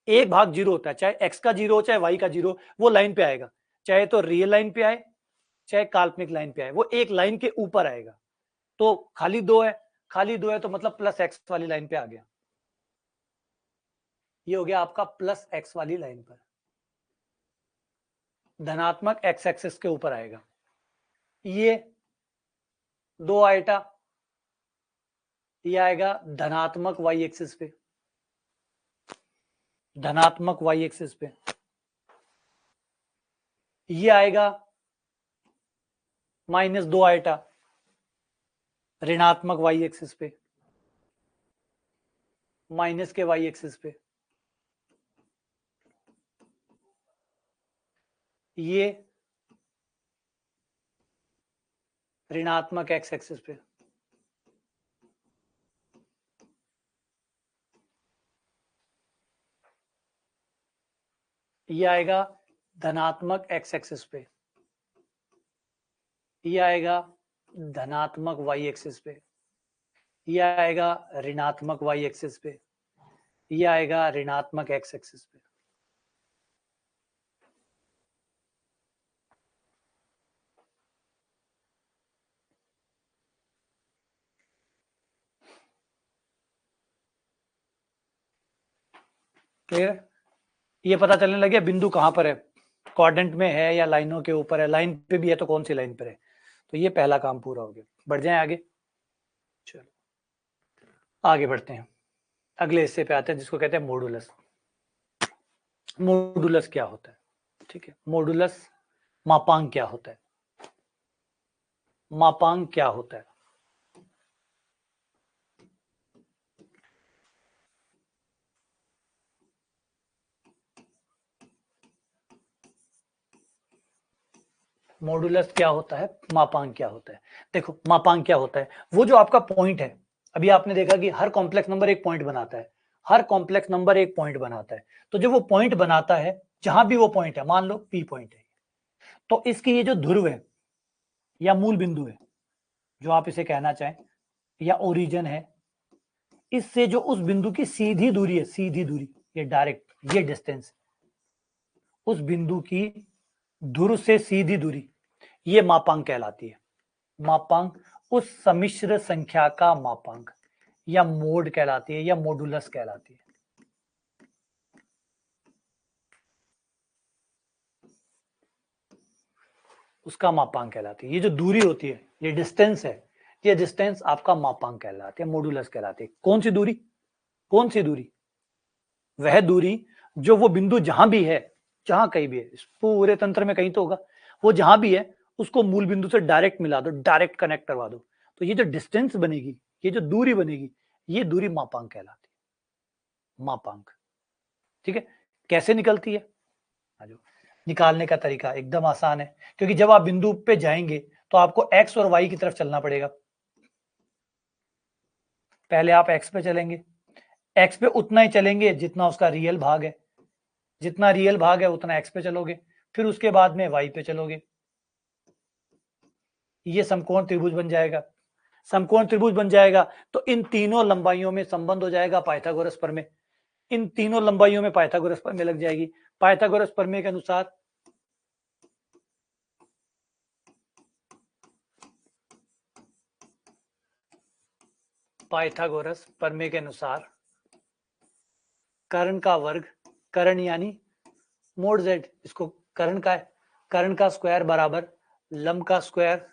एक भाग जीरो होता है, चाहे x का जीरो हो चाहे y का जीरो, वो लाइन पे आएगा, चाहे तो रियल लाइन पे आए चाहे काल्पनिक लाइन पे आए, वो एक लाइन के ऊपर आएगा। तो खाली दो है, खाली दो है तो मतलब प्लस एक्स वाली लाइन पे आ गया, ये हो गया आपका प्लस एक्स वाली लाइन पर, धनात्मक एक्स एक्सिस के ऊपर आएगा। ये दो आइटा, ये आएगा धनात्मक वाई एक्सिस पे, धनात्मक वाई एक्सिस पे, ये आएगा माइनस दो आइटा ऋणात्मक वाई एक्सिस पे, माइनस के वाई एक्सिस पे, ये ऋणात्मक एक्स एक्सिस पे, ये आएगा धनात्मक एक्स एक्सिस पे, ये आएगा धनात्मक वाई एक्सिस पे, ये आएगा ऋणात्मक वाई एक्सिस पे, ये आएगा ऋणात्मक एक्स एक्सिस पे। क्लियर, ये पता चलने लगे बिंदु कहां पर है, क्वाड्रेंट में है या लाइनों के ऊपर है, लाइन पे भी है तो कौन सी लाइन पर है, तो ये पहला काम पूरा हो गया। बढ़ जाए आगे, चलो आगे बढ़ते हैं, अगले हिस्से पे आते हैं जिसको कहते हैं मॉडुलस। मॉडुलस क्या होता है, ठीक है, मॉडुलस मापांक क्या होता है, मापांक क्या होता है। मॉडुलस क्या होता है, मापांक क्या होता है। देखो मापांक क्या होता है, वो जो आपका पॉइंट है, अभी आपने देखा कि हर कॉम्प्लेक्स नंबर एक पॉइंट बनाता है, हर कॉम्प्लेक्स नंबर एक पॉइंट बनाता है, तो जब वो पॉइंट बनाता है, जहां भी वो पॉइंट है, मान लो पी पॉइंट है, तो इसकी ये जो ध्रुव है या मूल बिंदु है, जो आप इसे कहना चाहें, या ओरिजिन है, इससे जो उस बिंदु की सीधी दूरी है, सीधी दूरी, ये डायरेक्ट, ये डिस्टेंस, उस बिंदु की ध्रुव से सीधी दूरी, ये मापांक कहलाती है। मापांक उस सम्मिश्र संख्या का मापांक या मोड कहलाती है या मॉडुलस कहलाती है। उसका मापांक कहलाती है। ये जो दूरी होती है, ये डिस्टेंस है, ये डिस्टेंस आपका मापांक कहलाती है, मॉडुलस कहलाती है। कौन सी दूरी? कौन सी दूरी? वह दूरी जो वो बिंदु जहां भी है, जहां कहीं भी है, इस पूरे तंत्र में कहीं तो होगा, वो जहां भी है उसको मूल बिंदु से डायरेक्ट मिला दो, डायरेक्ट कनेक्ट करवा दो। तो ये जो डिस्टेंस बनेगी, ये जो दूरी बनेगी, ये दूरी मापांक कहलाती है। मापांक, ठीक है। कैसे निकलती है? निकालने का तरीका एकदम आसान है, क्योंकि जब आप बिंदु पे जाएंगे तो आपको एक्स और वाई की तरफ चलना पड़ेगा। पहले आप एक्स पे चलेंगे, एक्स पे उतना ही चलेंगे जितना उसका रियल भाग है, जितना रियल भाग है उतना एक्स पे चलोगे, फिर उसके बाद में वाई पे चलोगे। ये समकोण त्रिभुज बन जाएगा। समकोण त्रिभुज बन जाएगा तो इन तीनों लंबाइयों में संबंध हो जाएगा पाइथागोरस प्रमेय। इन तीनों लंबाइयों में पाइथागोरस प्रमेय लग जाएगी। पाइथागोरस प्रमेय के अनुसार पाइथागोरस प्रमेय के अनुसार कर्ण का वर्ग, कर्ण यानी मोड जेड, इसको कर्ण का है, कर्ण का स्क्वायर बराबर लंब का स्क्वायर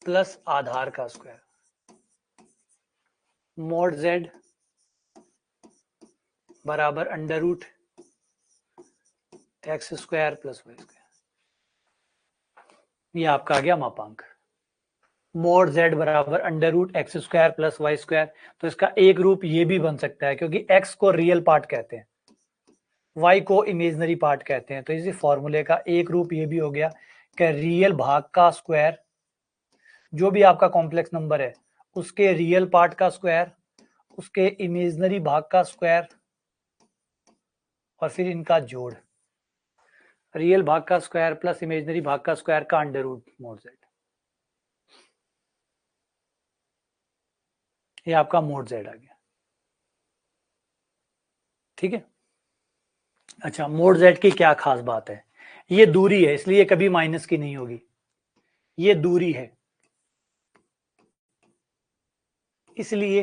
प्लस आधार का स्क्वायर, मोड जेड बराबर under root x square plus y square. ये आपका आ गया मापांक। मोड जेड बराबर under root x square plus y square. तो इसका एक रूप ये भी बन सकता है, क्योंकि एक्स को रियल पार्ट कहते हैं, वाई को इमेजनरी पार्ट कहते हैं। तो इसी फॉर्मूले का एक रूप ये भी हो गया कि रियल भाग का स्क्वायर, जो भी आपका कॉम्प्लेक्स नंबर है उसके रियल पार्ट का स्क्वायर, उसके इमेजनरी भाग का स्क्वायर, और फिर इनका जोड़, रियल भाग का स्क्वायर प्लस इमेजनरी भाग का स्क्वायर का अंडर रूट मोड जेड। ये आपका मोड जेड आ गया, ठीक है। अच्छा, मोड जेड की क्या खास बात है? ये दूरी है, इसलिए कभी माइनस की नहीं होगी। ये दूरी है, इसलिए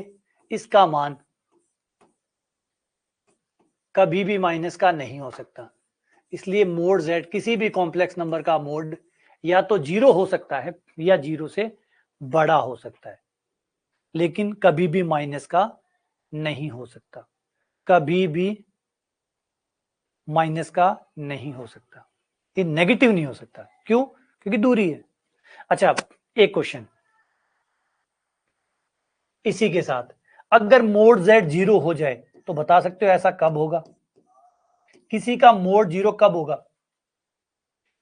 इसका मान कभी भी माइनस का नहीं हो सकता। इसलिए मोड जेड किसी भी कॉम्प्लेक्स नंबर का मोड या तो जीरो हो सकता है या जीरो से बड़ा हो सकता है, लेकिन कभी भी माइनस का नहीं हो सकता। कभी भी माइनस का नहीं हो सकता, ये नेगेटिव नहीं हो सकता। क्यों? क्योंकि दूरी है। अच्छा, एक क्वेश्चन इसी के साथ, अगर मोड जेड जीरो हो जाए तो बता सकते हो ऐसा कब होगा? किसी का मोड जीरो कब होगा?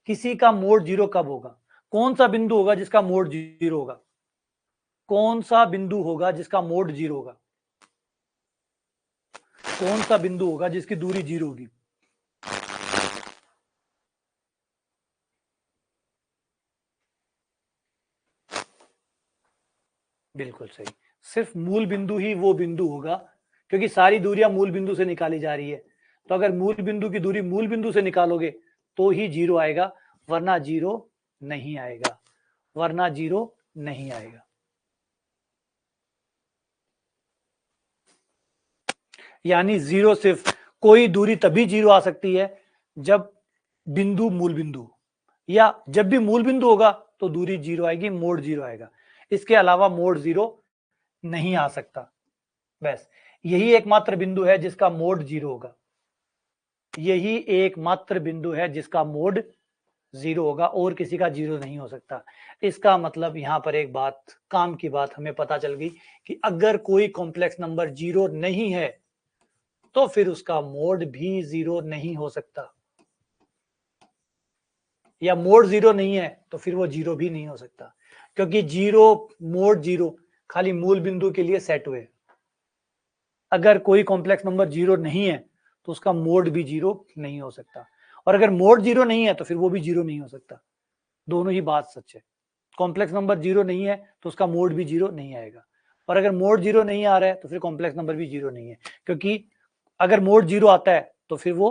किसी का मोड जीरो कब होगा? कौन सा बिंदु होगा जिसका मोड जीरो होगा? कौन सा बिंदु होगा जिसका मोड जीरो होगा? कौन सा बिंदु होगा जिसकी दूरी जीरो होगी? बिल्कुल सही, सिर्फ मूल बिंदु ही वो बिंदु होगा, क्योंकि सारी दूरियां मूल बिंदु से निकाली जा रही है। तो अगर मूल बिंदु की दूरी मूल बिंदु से निकालोगे तो ही जीरो आएगा, वरना जीरो नहीं आएगा, वरना जीरो नहीं आएगा। यानी जीरो सिर्फ कोई दूरी तभी जीरो आ सकती है जब बिंदु मूल बिंदु, या जब भी मूल बिंदु होगा तो दूरी जीरो आएगी, मोड जीरो आएगा। इसके अलावा मोड जीरो नहीं आ सकता। बस यही एकमात्र बिंदु है जिसका मोड जीरो होगा, यही एकमात्र बिंदु है जिसका मोड जीरो होगा, और किसी का जीरो नहीं हो सकता। इसका मतलब यहां पर एक बात, काम की बात हमें पता चल गई कि अगर कोई कॉम्प्लेक्स नंबर जीरो नहीं है तो फिर उसका मोड भी जीरो नहीं हो सकता, या मोड जीरो नहीं है तो फिर वो जीरो भी नहीं हो सकता, क्योंकि जीरो, मोड जीरो खाली मूल बिंदु के लिए सेट हुए। अगर कोई कॉम्प्लेक्स नंबर जीरो नहीं है तो उसका मोड भी जीरो नहीं हो सकता, और अगर मोड जीरो नहीं है तो फिर वो भी जीरो नहीं हो सकता। दोनों ही बात सच है। कॉम्प्लेक्स नंबर जीरो नहीं है तो उसका मोड भी जीरो नहीं आएगा, और अगर मोड 0 नहीं आ रहा है तो फिर कॉम्प्लेक्स नंबर भी 0 नहीं है, क्योंकि अगर मोड 0 आता है तो फिर वो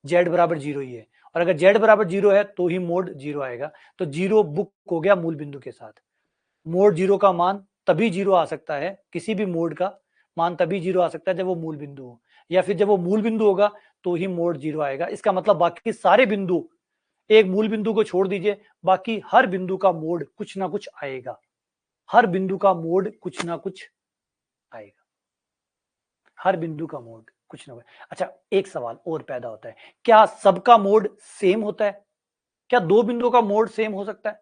z बराबर 0 ही है, और अगर z बराबर 0 है तो ही मोड 0 आएगा। तो 0 बुक हो गया मूल बिंदु के साथ। मोड 0 का मान तभी 0 आ सकता है, किसी भी मोड का मान तभी 0 आ सकता है जब वो मूल बिंदु हो, या फिर जब वो मूल बिंदु होगा तो ही मोड 0 आएगा। इसका मतलब बाकी सारे बिंदु, एक मूल बिंदु को छोड़ दीजिए, बाकी हर बिंदु का मोड कुछ ना कुछ आएगा, हर बिंदु का मोड कुछ ना कुछ आएगा, हर बिंदु का मोड कुछ ना कुछ। अच्छा, एक सवाल और पैदा होता है, क्या सबका मोड सेम होता है? क्या दो बिंदुओं का मोड सेम हो सकता है?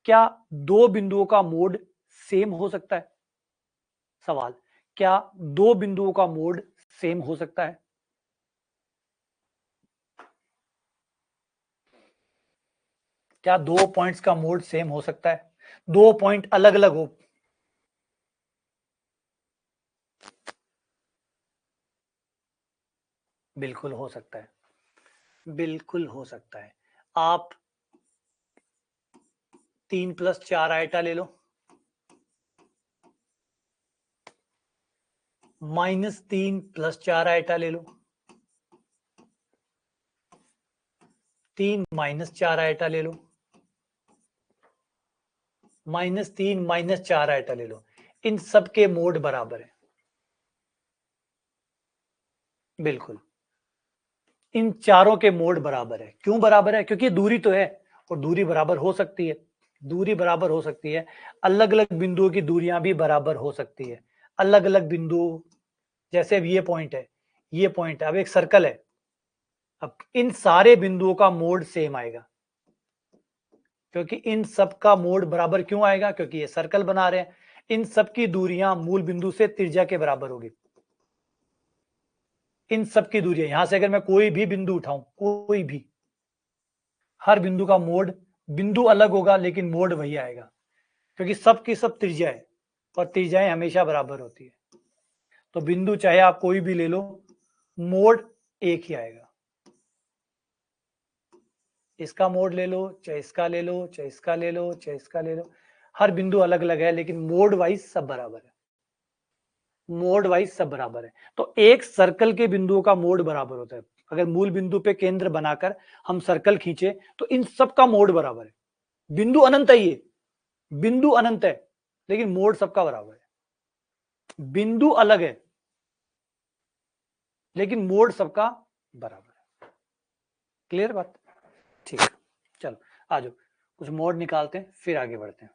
क्या दो बिंदुओं का मोड सेम हो सकता है? सवाल, क्या दो बिंदुओं का मोड सेम हो सकता है? क्या दो पॉइंट्स का मोड सेम हो सकता है? दो पॉइंट अलग अलग हो? बिल्कुल हो सकता है, बिल्कुल हो सकता है। आप 3+4 आइटा ले लो, -3+4 आइटा ले लो, 3-4 आइटा ले लो, -3-4 आइटा ले लो, इन सब के मोड बराबर है। बिल्कुल, इन चारों के मोड बराबर है। क्यों बराबर है? क्योंकि दूरी तो है, और दूरी बराबर हो सकती है, दूरी बराबर हो सकती है। अलग अलग बिंदुओं की दूरियां भी बराबर हो सकती है, अलग अलग बिंदु। जैसे अब ये पॉइंट है, ये पॉइंट है, अब एक सर्कल है, अब इन सारे बिंदुओं का मोड सेम आएगा, क्योंकि इन सब का मोड बराबर क्यों आएगा? क्योंकि ये सर्कल बना रहे हैं। इन सब की दूरियां मूल बिंदु से त्रिज्या के बराबर होगी। इन सब की दूरियां, यहां से अगर मैं कोई भी बिंदु उठाऊं, कोई भी, हर बिंदु का मोड, बिंदु अलग होगा लेकिन मोड वही आएगा, क्योंकि सब की सब त्रिज्या है, और त्रिज्याएं हमेशा बराबर होती है। तो बिंदु चाहे आप कोई भी ले लो, मोड एक ही आएगा। इसका मोड ले लो, चाहे इसका ले लो, चाहे इसका ले लो, चाहे इसका ले लो, हर बिंदु अलग अलग है लेकिन मोड वाइज सब बराबर है, मोड वाइज सब बराबर है। तो एक सर्कल के बिंदुओं का मोड बराबर होता है। अगर मूल बिंदु पे केंद्र बनाकर हम सर्कल खींचे तो इन सब का मोड बराबर है। बिंदु अनंत है, ये बिंदु अनंत है, लेकिन मोड सबका बराबर है। बिंदु अलग है लेकिन मोड सबका बराबर है। क्लियर बात? ठीक है, चलो आ जाओ, कुछ मोड निकालते हैं फिर आगे बढ़ते हैं,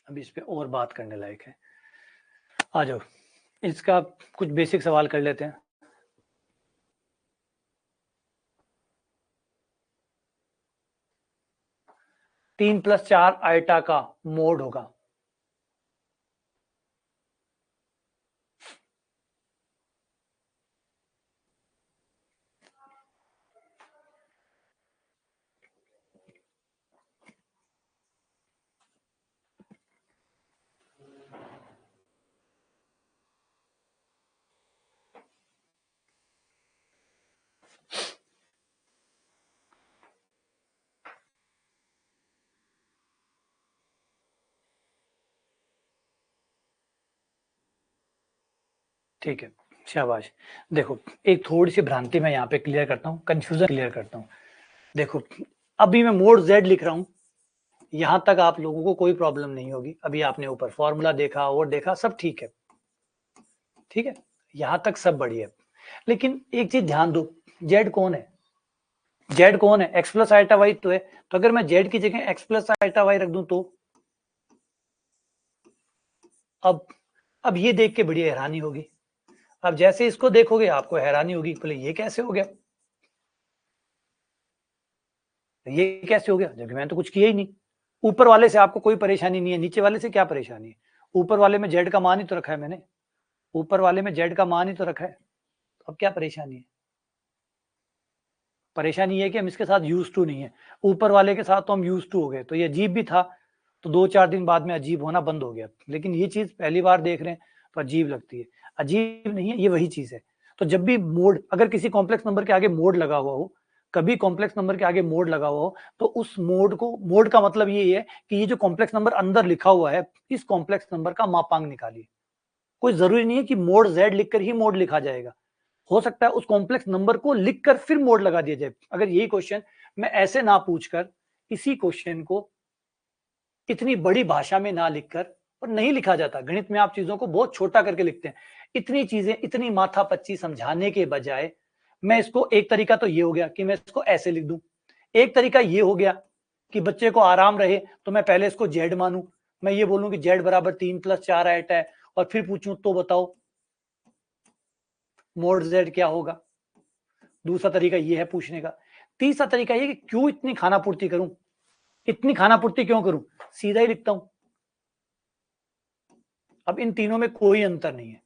अभी इस पे और बात करने लायक है। आ जाओ, इसका कुछ बेसिक सवाल कर लेते हैं। तीन प्लस चार आइटा का मोड होगा ठीक है, शाबाश। देखो, एक थोड़ी सी भ्रांति मैं यहाँ पे क्लियर करता हूँ, कंफ्यूजन क्लियर करता हूँ। देखो, अभी मैं मोड z लिख रहा हूँ, यहां तक आप लोगों को कोई प्रॉब्लम नहीं होगी। अभी आपने ऊपर फॉर्मूला देखा और देखा, सब ठीक है, ठीक है, यहां तक सब बढ़िया। लेकिन एक चीज ध्यान दो, z कौन है? z कौन है? x प्लस आइटा वाई तो है। तो अगर मैं z की जगह x प्लस आइटा वाई रख दूं तो अब ये देख के बड़ी हैरानी होगी। अब जैसे इसको देखोगे आपको हैरानी होगी, बोले ये कैसे हो गया, ये कैसे हो गया, जबकि मैंने तो कुछ किया ही नहीं। ऊपर वाले से आपको कोई परेशानी नहीं है, नीचे वाले से क्या परेशानी है? ऊपर वाले में z का मान ही तो रखा है मैंने, ऊपर वाले में z का मान ही तो रखा है, अब क्या परेशानी है? परेशानी है कि हम इसके साथ यूज टू नहीं है। ऊपर वाले के साथ तो हम यूज टू हो गए, तो ये अजीब भी था, तो 2-4 दिन बाद में अजीब होना बंद हो गया। लेकिन ये चीज पहली बार देख रहे हैं तो अजीब लगती है। अजीब नहीं है, ये वही चीज है। तो जब भी मोड, अगर किसी कॉम्प्लेक्स नंबर के आगे मोड लगा हुआ हो कभी कॉम्प्लेक्स नंबर के आगे मोड लगा हुआ हो तो उस मोड का मतलब ये है कि ये जो कॉम्प्लेक्स नंबर अंदर लिखा हुआ है इस कॉम्प्लेक्स नंबर का मापांक निकालिए। कोई जरूरी नहीं है कि मोड z लिखकर ही मोड लिखा जाएगा, हो सकता है उस कॉम्प्लेक्स नंबर को लिखकर फिर मोड लगा दिया जाए। अगर यही क्वेश्चन मैं ऐसे ना पूछकर इसी क्वेश्चन को इतनी बड़ी भाषा में ना लिखकर, और नहीं लिखा जाता, गणित में आप चीजों को बहुत छोटा करके लिखते हैं, इतनी चीजें इतनी माथापच्ची समझाने के बजाय मैं इसको, एक तरीका तो ये हो गया कि मैं इसको ऐसे लिख दूं, एक तरीका ये हो गया कि बच्चे को आराम रहे तो मैं पहले इसको जेड मानूं, मैं ये बोलूं कि जेड बराबर 3 + 4 आइटा है और फिर पूछूं तो बताओ मोड जेड क्या होगा। दूसरा तरीका ये है पूछने का। तीसरा तरीका ये कि क्यों इतनी खानापूर्ति करूं, इतनी खानापूर्ति क्यों करूं, सीधा ही लिखता हूं। अब इन तीनों में कोई अंतर नहीं है,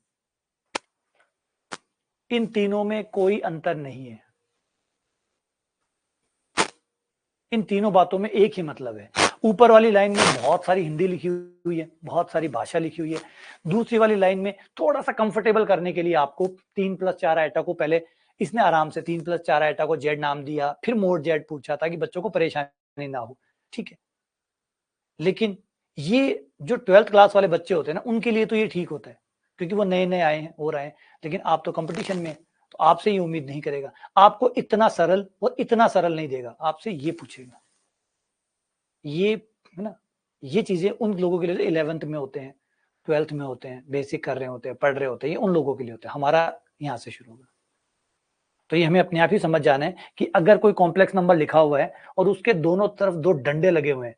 इन तीनों में कोई अंतर नहीं है, इन तीनों बातों में एक ही मतलब है। ऊपर वाली लाइन में बहुत सारी हिंदी लिखी हुई है, बहुत सारी भाषा लिखी हुई है, दूसरी वाली लाइन में थोड़ा सा कंफर्टेबल करने के लिए आपको 3 + 4 आइटा को, पहले इसने आराम से 3 + 4 आइटा को जेड नाम दिया, फिर मोड जेड पूछा ताकि बच्चों को परेशानी ना हो, ठीक है। लेकिन ये जो 12th क्लास वाले बच्चे होते हैं ना, उनके लिए तो ये ठीक होता है क्योंकि वो नए नए आए हैं, हो रहे हैं। लेकिन आप तो कंपटीशन में, तो आपसे ये उम्मीद नहीं करेगा, आपको इतना सरल और इतना सरल नहीं देगा, आपसे ये पूछेगा। ये है ना, ये चीजें उन लोगों के लिए 11th में होते हैं, 12th में होते हैं, बेसिक कर रहे होते हैं, पढ़ रहे होते हैं, ये उन लोगों के लिए होता है, हमारा यहाँ से शुरू होगा। तो ये हमें अपने आप ही समझ जाना है कि अगर कोई कॉम्प्लेक्स नंबर लिखा हुआ है और उसके दोनों तरफ दो डंडे लगे हुए हैं,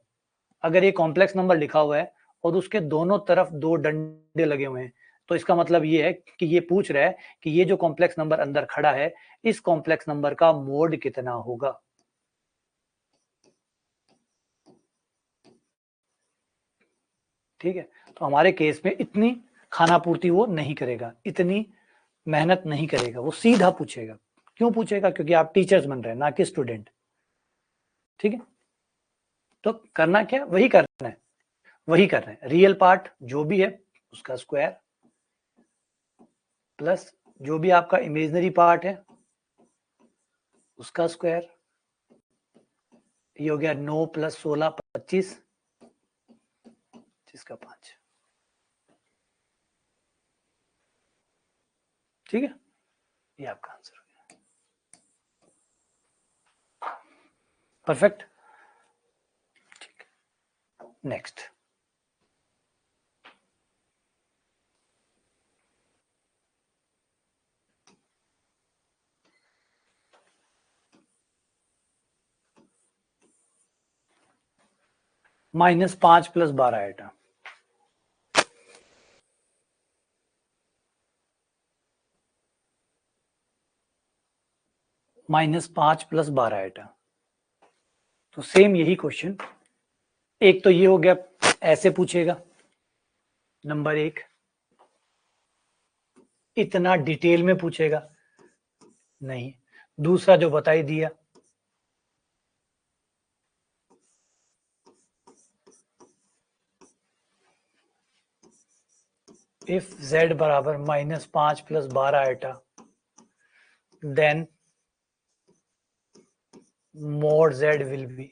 अगर ये कॉम्प्लेक्स नंबर लिखा हुआ है और उसके दोनों तरफ दो डंडे लगे हुए हैं, तो इसका मतलब ये है कि ये पूछ रहा है कि ये जो कॉम्प्लेक्स नंबर अंदर खड़ा है, इस कॉम्प्लेक्स नंबर का मोड कितना होगा। ठीक है, तो हमारे केस में इतनी खानापूर्ति वो नहीं करेगा, इतनी मेहनत नहीं करेगा, वो सीधा पूछेगा। क्यों पूछेगा? क्योंकि आप टीचर्स बन रहे हैं, ना कि स्टूडेंट। ठीक है, तो करना क्या, वही करना है, वही कर रहे हैं। रियल पार्ट जो भी है उसका स्क्वायर प्लस जो भी आपका इमेजिनरी पार्ट है उसका स्क्वायर, ये हो गया 9 + 16 25, जिसका 5। ठीक है, ये आपका आंसर हो गया। परफेक्ट। ठीक, नेक्स्ट। -5 + 12 iota, -5 + 12 iota. तो सेम यही क्वेश्चन, एक तो ये हो गया, ऐसे पूछेगा नंबर 1, इतना डिटेल में पूछेगा नहीं। दूसरा जो बताई दिया, if z बराबर -5 + 12 iota then mod z will be।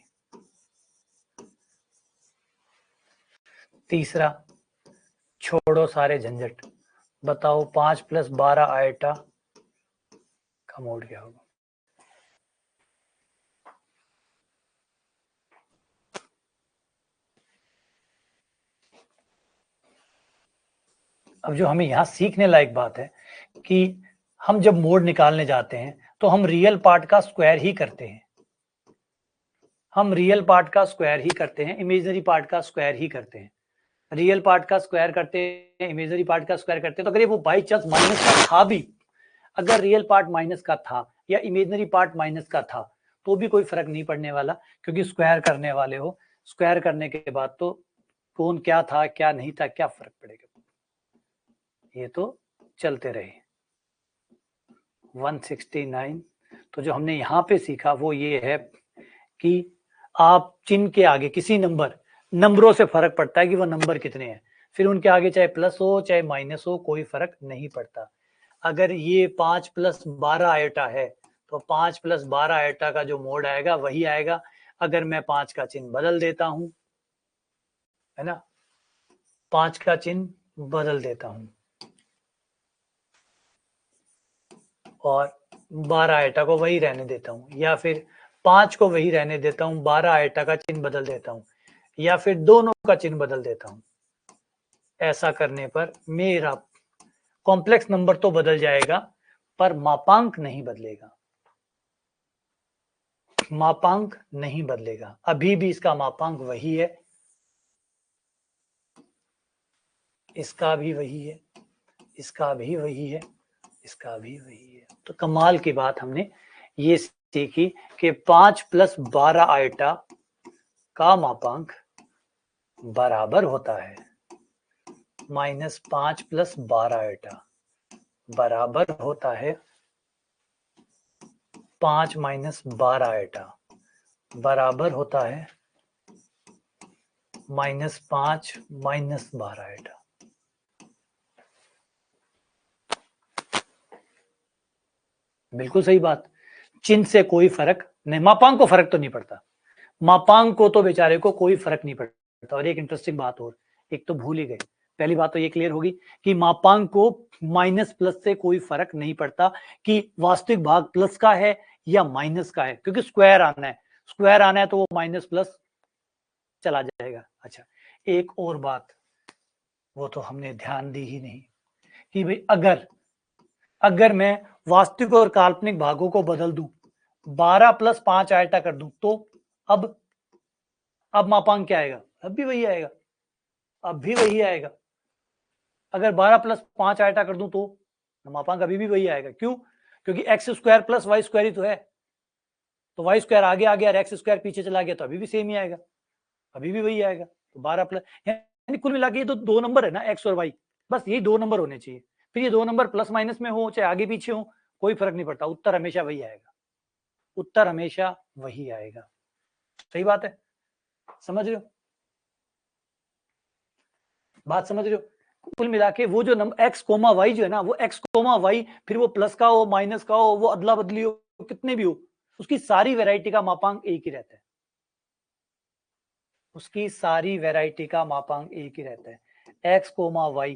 तीसरा, छोड़ो सारे झंझट, बताओ 5 + 12 आइटा का मोड क्या होगा। अब जो हमें यहाँ सीखने लायक बात है कि हम जब मोड निकालने जाते हैं तो हम रियल पार्ट का स्क्वायर ही करते हैं, हम रियल पार्ट का स्क्वायर ही करते हैं, इमेजिनरी पार्ट का स्क्वायर ही करते हैं। रियल पार्ट का स्क्वायर करते हैं, इमेजिनरी पार्ट का स्क्वायर करते हैं। तो अगर ये वो बाई चांस माइनस का था भी, अगर रियल पार्ट माइनस का था या इमेजिनरी पार्ट माइनस का था तो भी कोई फर्क नहीं पड़ने वाला, क्योंकि स्क्वायर करने वाले हो, स्क्वायर करने के बाद तो कौन क्या था क्या नहीं था, क्या फर्क पड़ेगा, ये तो चलते रहे। 169। तो जो हमने यहाँ पे सीखा वो ये है कि आप चिन्ह के आगे किसी नंबरों से फर्क पड़ता है कि वो नंबर कितने हैं, फिर उनके आगे चाहे प्लस हो चाहे माइनस हो कोई फर्क नहीं पड़ता। अगर ये 5 + 12 आइटा है तो 5 + 12 आयोटा का जो मोड आएगा वही आएगा। अगर मैं 5 का चिन्ह बदल देता हूं, है ना, 5 का चिन्ह बदल देता हूं और 12 आयोटा को वही रहने देता हूं, या फिर 5 को वही रहने देता हूं, 12 आयोटा का चिन्ह बदल देता हूं, या फिर दोनों का चिन्ह बदल देता हूं, ऐसा करने पर मेरा कॉम्प्लेक्स नंबर तो बदल जाएगा पर मापांक नहीं बदलेगा। मापांक नहीं बदलेगा, अभी भी इसका मापांक वही है, इसका भी वही है, इसका भी वही है, इसका भी वही है। तो कमाल की बात हमने ये सीखी कि 5 + 12 आयोटा का मापांक बराबर होता है -5 + 12 आयोटा बराबर होता है 5 - 12 आयोटा बराबर होता है -5 - 12 आयोटा। बिल्कुल सही बात। चिन्ह से कोई फर्क नहीं, मापांक को फर्क तो नहीं पड़ता, मापांक को तो बेचारे को कोई फर्क नहीं पड़ता। और एक इंटरेस्टिंग बात और, एक तो भूल ही गए, पहली बात तो ये क्लियर होगी कि मापांक को माइनस प्लस से कोई फर्क नहीं पड़ता कि वास्तविक भाग प्लस का है या माइनस का है, क्योंकि स्क्वायर आना है, स्क्वायर आना है तो वो माइनस प्लस चला जाएगा। अच्छा, एक और बात, वो तो हमने ध्यान दी ही नहीं कि भाई अगर मैं वास्तविक और काल्पनिक भागों को बदल दूं, 12 + 5 आयोटा कर दूं, तो अब मापांक क्या आएगा? अब भी वही आएगा, अब भी वही आएगा। अगर 12 + 5 आयोटा कर दूं तो मापांक अभी भी वही आएगा। क्यों? क्योंकि x² + y² ही तो है, तो y² आगे आ गया और x² पीछे चला गया, तो अभी भी सेम ही आएगा, अभी भी वही आएगा। तो 12 प्लस, यानी कुल मिला के ये तो दो नंबर है ना, x और y, बस यही दो नंबर होने चाहिए। फिर ये दो नंबर प्लस माइनस में हो चाहे आगे पीछे हो, कोई फर्क नहीं पड़ता, उत्तर हमेशा वही आएगा, उत्तर हमेशा वही आएगा। सही बात है, समझ रहे हो बात, समझ रहे हो? कुल मिला के वो जो नंबर x, y जो है ना, वो x, y, फिर वो प्लस का हो, माइनस का हो, वो अदला बदली हो, कितने भी हो, उसकी सारी वैरायटी का मापांक एक ही रहता है, उसकी सारी वैरायटी का मापांक एक ही रहता है, x, y।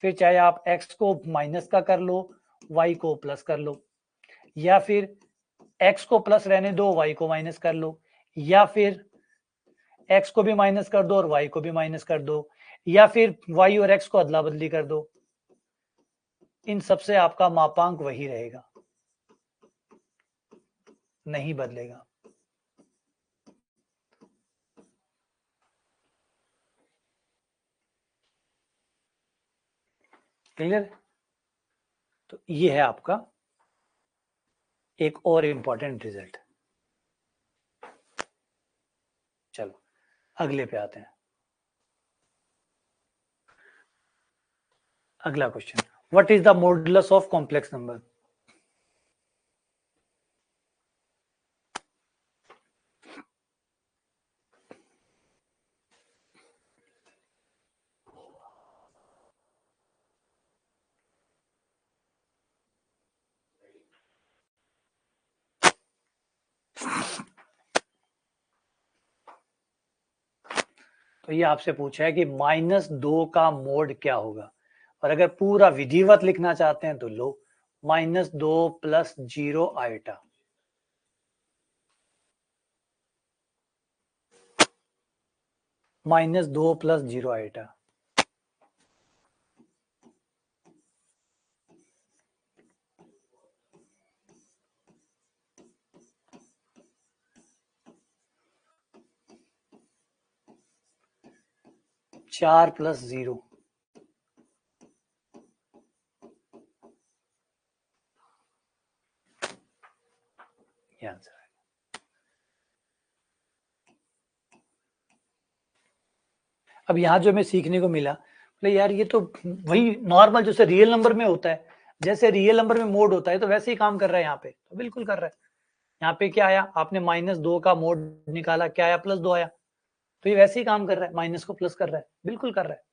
फिर चाहे आप x को माइनस का कर लो, y को प्लस कर लो, या फिर x को प्लस रहने दो, y को माइनस कर लो, या फिर x को भी माइनस कर दो और y को भी माइनस कर दो, या फिर y और x को अदला बदली कर दो, इन सबसे आपका मापांक वही रहेगा, नहीं बदलेगा। क्लियर? तो ये है आपका एक और इंपॉर्टेंट रिजल्ट। चलो अगले पे आते हैं। अगला question, what is the modulus of complex number? तो ये आपसे पूछा है कि -2 का मोड क्या होगा, और अगर पूरा विधिवत लिखना चाहते हैं तो लो, -2 + 0 आयोटा, -2 + 0 आयोटा, चार + 0, ये आंसर है। अब यहाँ जो हमें सीखने को मिला, बोले यार ये तो वही नॉर्मल जैसे रियल नंबर में होता है, जैसे रियल नंबर में मोड होता है तो वैसे ही काम कर रहा है यहाँ पे, तो बिल्कुल कर रहा है। यहाँ पे क्या आया, आपने -2 का मोड निकाला, क्या आया? +2 आया, तो ये वैसे ही काम कर रहा है, माइनस को प्लस कर रहा है, बिल्कुल कर रहा है।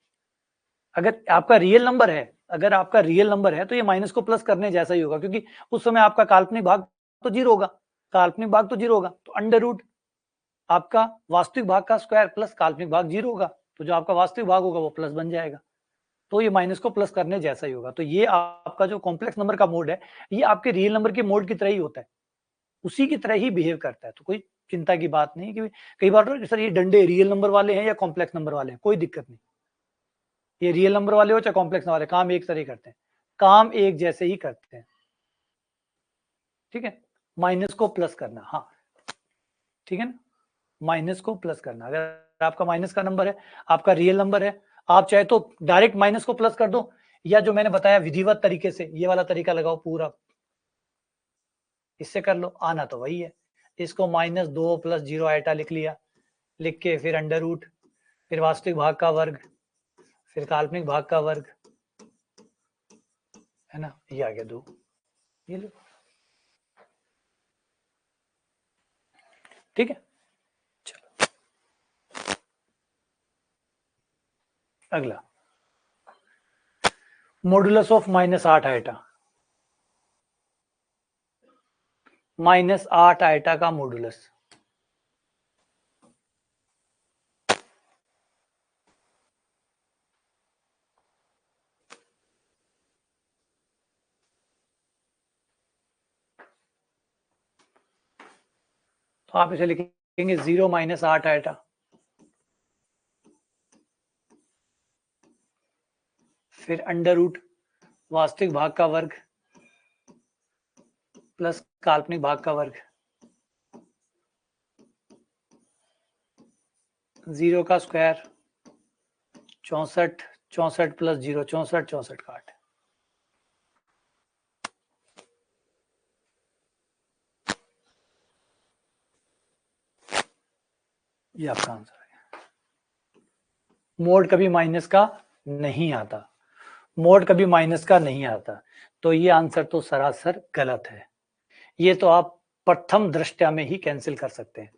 अगर आपका रियल नंबर है, अगर आपका रियल नंबर है तो ये माइनस को प्लस करने जैसा ही होगा, क्योंकि उस समय आपका काल्पनिक भाग तो 0 होगा, काल्पनिक भाग तो 0 होगा, तो अंडर रूट आपका वास्तविक भाग का स्क्वायर प्लस काल्पनिक भाग 0 होगा, तो जो आपका वास्तविक भाग होगा वो प्लस बन जाएगा, तो ये माइनस को प्लस करने जैसा ही होगा। तो ये आपका जो कॉम्प्लेक्स नंबर का मोड है, ये आपके रियल नंबर के मोड की तरह ही होता है, उसी की तरह ही बिहेव करता है। तो कोई चिंता की बात नहीं कि कई बार तो सर ये डंडे रियल नंबर वाले हैं या कॉम्प्लेक्स नंबर वाले हैं, कोई दिक्कत नहीं, ये रियल नंबर वाले हो चाहे कॉम्प्लेक्स नंबर वाले, काम एक तरह ही करते हैं, काम एक जैसे ही करते हैं। ठीक है, माइनस को प्लस करना, हाँ ठीक है ना, माइनस को प्लस करना। अगर आपका माइनस का नंबर है, आपका रियल नंबर है, आप चाहे तो डायरेक्ट माइनस को प्लस कर दो, या जो मैंने बताया विधिवत तरीके से ये वाला तरीका लगाओ पूरा, इससे कर लो, आना तो वही है। इसको -2 + 0 आइटा लिख लिया, लिख के फिर अंडर रूट, फिर वास्तविक भाग का वर्ग, फिर काल्पनिक भाग का वर्ग, है ना, ये आ गया 2, ये लो, ठीक है। चलो अगला, मॉडुलस ऑफ -8 आइटा, -8 आइटा का मॉडुलस, तो आप इसे लिखेंगे 0 - 8 आइटा, फिर अंडर रूट वास्तविक भाग का वर्ग प्लस काल्पनिक भाग का वर्ग, 0 का स्क्वायर 64, 64 + 0 64, 64 का 8, ये आपका आंसर है। मोड कभी माइनस का नहीं आता, मोड कभी माइनस का नहीं आता, तो ये आंसर तो सरासर गलत है। ये तो आप प्रथम दृष्टया में ही कैंसिल कर सकते हैं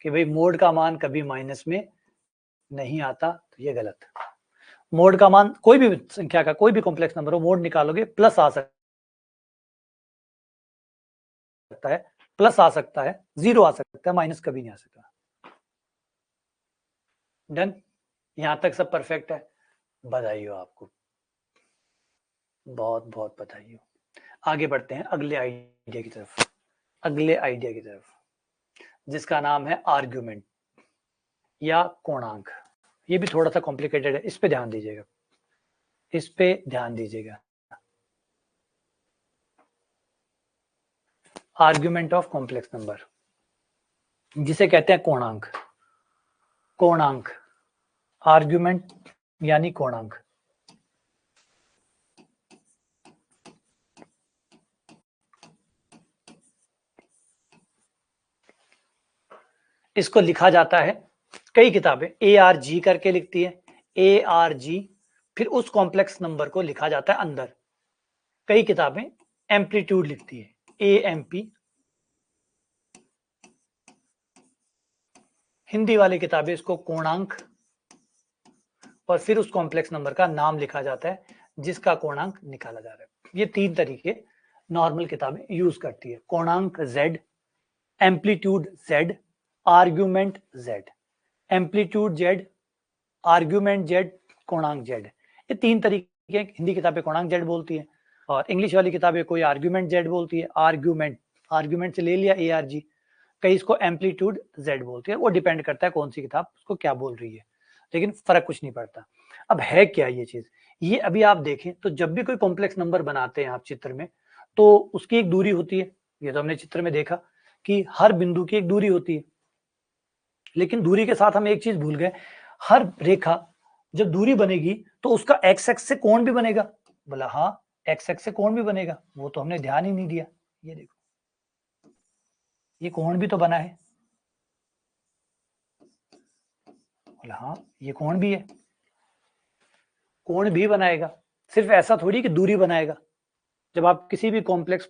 कि भाई मोड का मान कभी माइनस में नहीं आता, तो ये गलत। मोड का मान कोई भी संख्या का, कोई भी कॉम्प्लेक्स नंबर हो, मोड निकालोगे प्लस आ सकता है, प्लस आ सकता है, 0 आ सकता है, माइनस कभी नहीं आ सकता। डन, यहां तक सब परफेक्ट है, बधाई हो आपको, बहुत बहुत बधाई हो। आगे बढ़ते हैं अगले आइडिया की तरफ, अगले आइडिया की तरफ, जिसका नाम है आर्ग्यूमेंट या कोणांक। ये भी थोड़ा सा कॉम्प्लिकेटेड है, इस पे ध्यान दीजिएगा, इस पे ध्यान दीजिएगा। आर्ग्यूमेंट ऑफ कॉम्प्लेक्स नंबर, जिसे कहते हैं कोणांक, कोणांक, आर्ग्यूमेंट यानी कोणांक। इसको लिखा जाता है, कई किताबें ARG करके लिखती है, ARG, फिर उस कॉम्प्लेक्स नंबर को लिखा जाता है अंदर। कई किताबें एम्पलीट्यूड लिखती है, AMP, हिंदी वाली किताबें इसको कोणांक, और फिर उस कॉम्प्लेक्स नंबर का नाम लिखा जाता है जिसका कोणांक निकाला जा रहा है। ये 3 तरीके नॉर्मल किताबें यूज करती है, कोणांक Z, amplitude Z, argument Z, amplitude Z, argument Z, कोणांक Z। ये 3 तरीके, हिंदी किताबें कोणांक Z बोलती है, और इंग्लिश वाली किताबें कोई आर्ग्यूमेंट Z बोलती है, आर्ग्यूमेंट, आर्ग्यूमेंट से ले लिया ARG, कई इसको एम्पलीट्यूड Z बोलती है, वो डिपेंड करता है कौन सी किताब उसको क्या बोल रही है, लेकिन फर्क कुछ नहीं पड़ता। अब है क्या ये चीज, ये अभी आप देखें तो जब भी कोई कॉम्प्लेक्स नंबर बनाते हैं आप चित्र में, तो उसकी एक दूरी होती है, ये तो हमने चित्र में देखा कि हर बिंदु की एक दूरी होती है, लेकिन दूरी के साथ हम एक चीज भूल गए, हर रेखा जब दूरी बनेगी तो उसका एक्स एक्स से कोण भी बनेगा। बोला हाँ, एक्स एक्स से कोण भी बनेगा, वो तो हमने ध्यान ही नहीं दिया। ये देखो, ये कोण भी तो बना है, बोला हाँ ये कोण भी है, कोण भी बनाएगा, सिर्फ ऐसा थोड़ी कि दूरी बनाएगा। जब आप किसी भी कॉम्प्लेक्स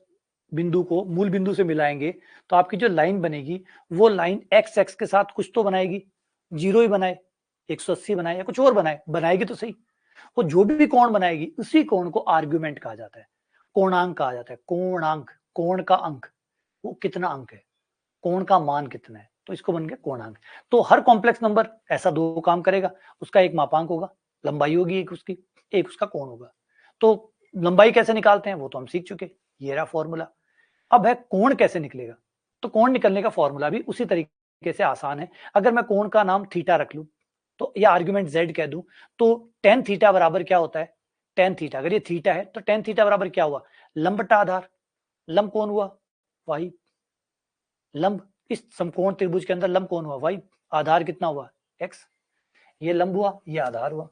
बिंदु को मूल बिंदु से मिलाएंगे तो आपकी जो लाइन बनेगी वो लाइन एक्स एक्स के साथ कुछ तो बनाएगी, 0 ही बनाए, 180 बनाए या कुछ और बनाए, बनाएगी तो सही। वो जो भी कोण बनाएगी उसी कोण को आर्ग्यूमेंट कहा जाता है, कोणांक कहा जाता है। कोणांक, कोण का अंक, वो कितना अंक है, कोण का मान कितना है, तो इसको बन गया कोणांक। तो हर कॉम्प्लेक्स नंबर ऐसा दो काम करेगा, उसका एक मापांक होगा, लंबाई होगी एक उसकी, एक उसका कोण होगा। तो लंबाई कैसे निकालते हैं वो तो हम सीख चुके, ये रहा फॉर्मूला। अब है कोण कैसे निकलेगा, तो कोण निकलने का फॉर्मूला भी उसी तरीके से आसान है। अगर मैं कोण का नाम थीटा रख लूं, तो या आर्ग्यूमेंट z कह दूं, तो टेन थीटा बराबर क्या होता है, टेन थीटा, अगर ये थीटा है तो टेन थीटा बराबर क्या हुआ, लंब बटा आधार। लंब कौन हुआ, y। लंब इस समकोण त्रिभुज के अंदर लंब कौन हुआ, y। आधार कितना हुआ, x। ये लंब हुआ, ये आधार हुआ।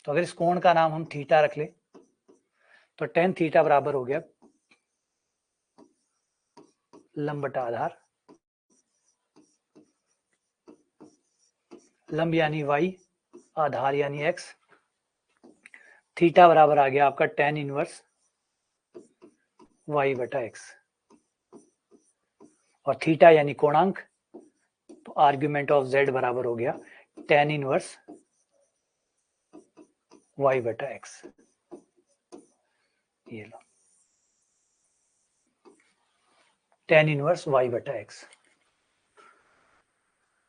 तो अगर इस कोण का नाम हम थीटा रख ले, तो टेन थीटा बराबर हो गया लंब बटा आधार। लंब यानी y, आधार यानी x। थीटा बराबर आ गया आपका टेन इनवर्स y बटा x, और थीटा यानी कोणांक, तो आर्ग्यूमेंट ऑफ z बराबर हो गया टेन इनवर्स y बटा x। ये लो टेन इनवर्स y बटा x,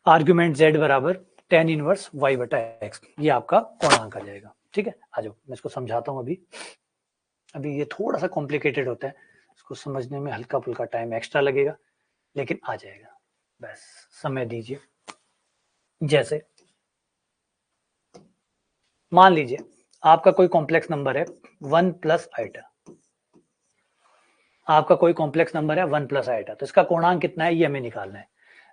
आर्ग्यूमेंट z बराबर टेन इनवर्स y बटा x, ये आपका कोणांक आ जाएगा। ठीक है, आ जाओ मैं इसको समझाता हूँ। अभी ये थोड़ा सा कॉम्प्लिकेटेड होता है, इसको समझने में हल्का फुल्का टाइम एक्स्ट्रा लगेगा, लेकिन आ जाएगा, बस समय दीजिए। जैसे मान लीजिए आपका कोई कॉम्प्लेक्स नंबर है 1 प्लस आइटा, आपका कोई कॉम्प्लेक्स नंबर है 1 प्लस आइटा, तो इसका कोणांक कितना है ये हमें निकालना है।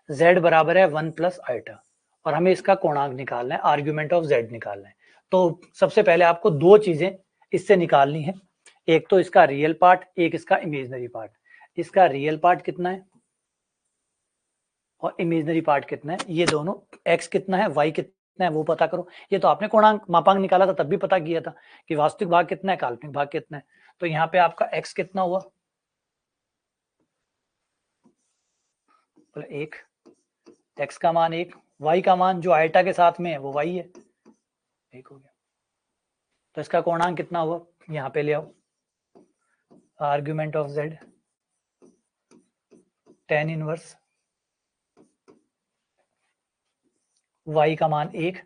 z बराबर है 1 प्लस आइटा, और हमें इसका कोणांक निकालना है, आर्ग्यूमेंट ऑफ z निकालना है। तो सबसे पहले आपको दो चीजें इससे निकालनी है, एक तो इसका रियल पार्ट, एक इसका इमेजिनरी पार्ट। इसका रियल पार्ट कितना है और इमेजिनरी पार्ट कितना है, ये दोनों, x कितना है y कितना है वो पता करो। ये तो आपने कोणांक मापांक निकाला था तब भी पता किया था कि वास्तविक भाग कितना है, काल्पनिक भाग कितना है। तो यहाँ पे आपका x कितना हुआ, एक, x का मान एक, y का मान जो आइटा के साथ में है वो y है, एक हो गया। तो इसका कोणांक कितना हुआ, यहाँ पे ले आओ, argument of z tan inverse y का मान एक,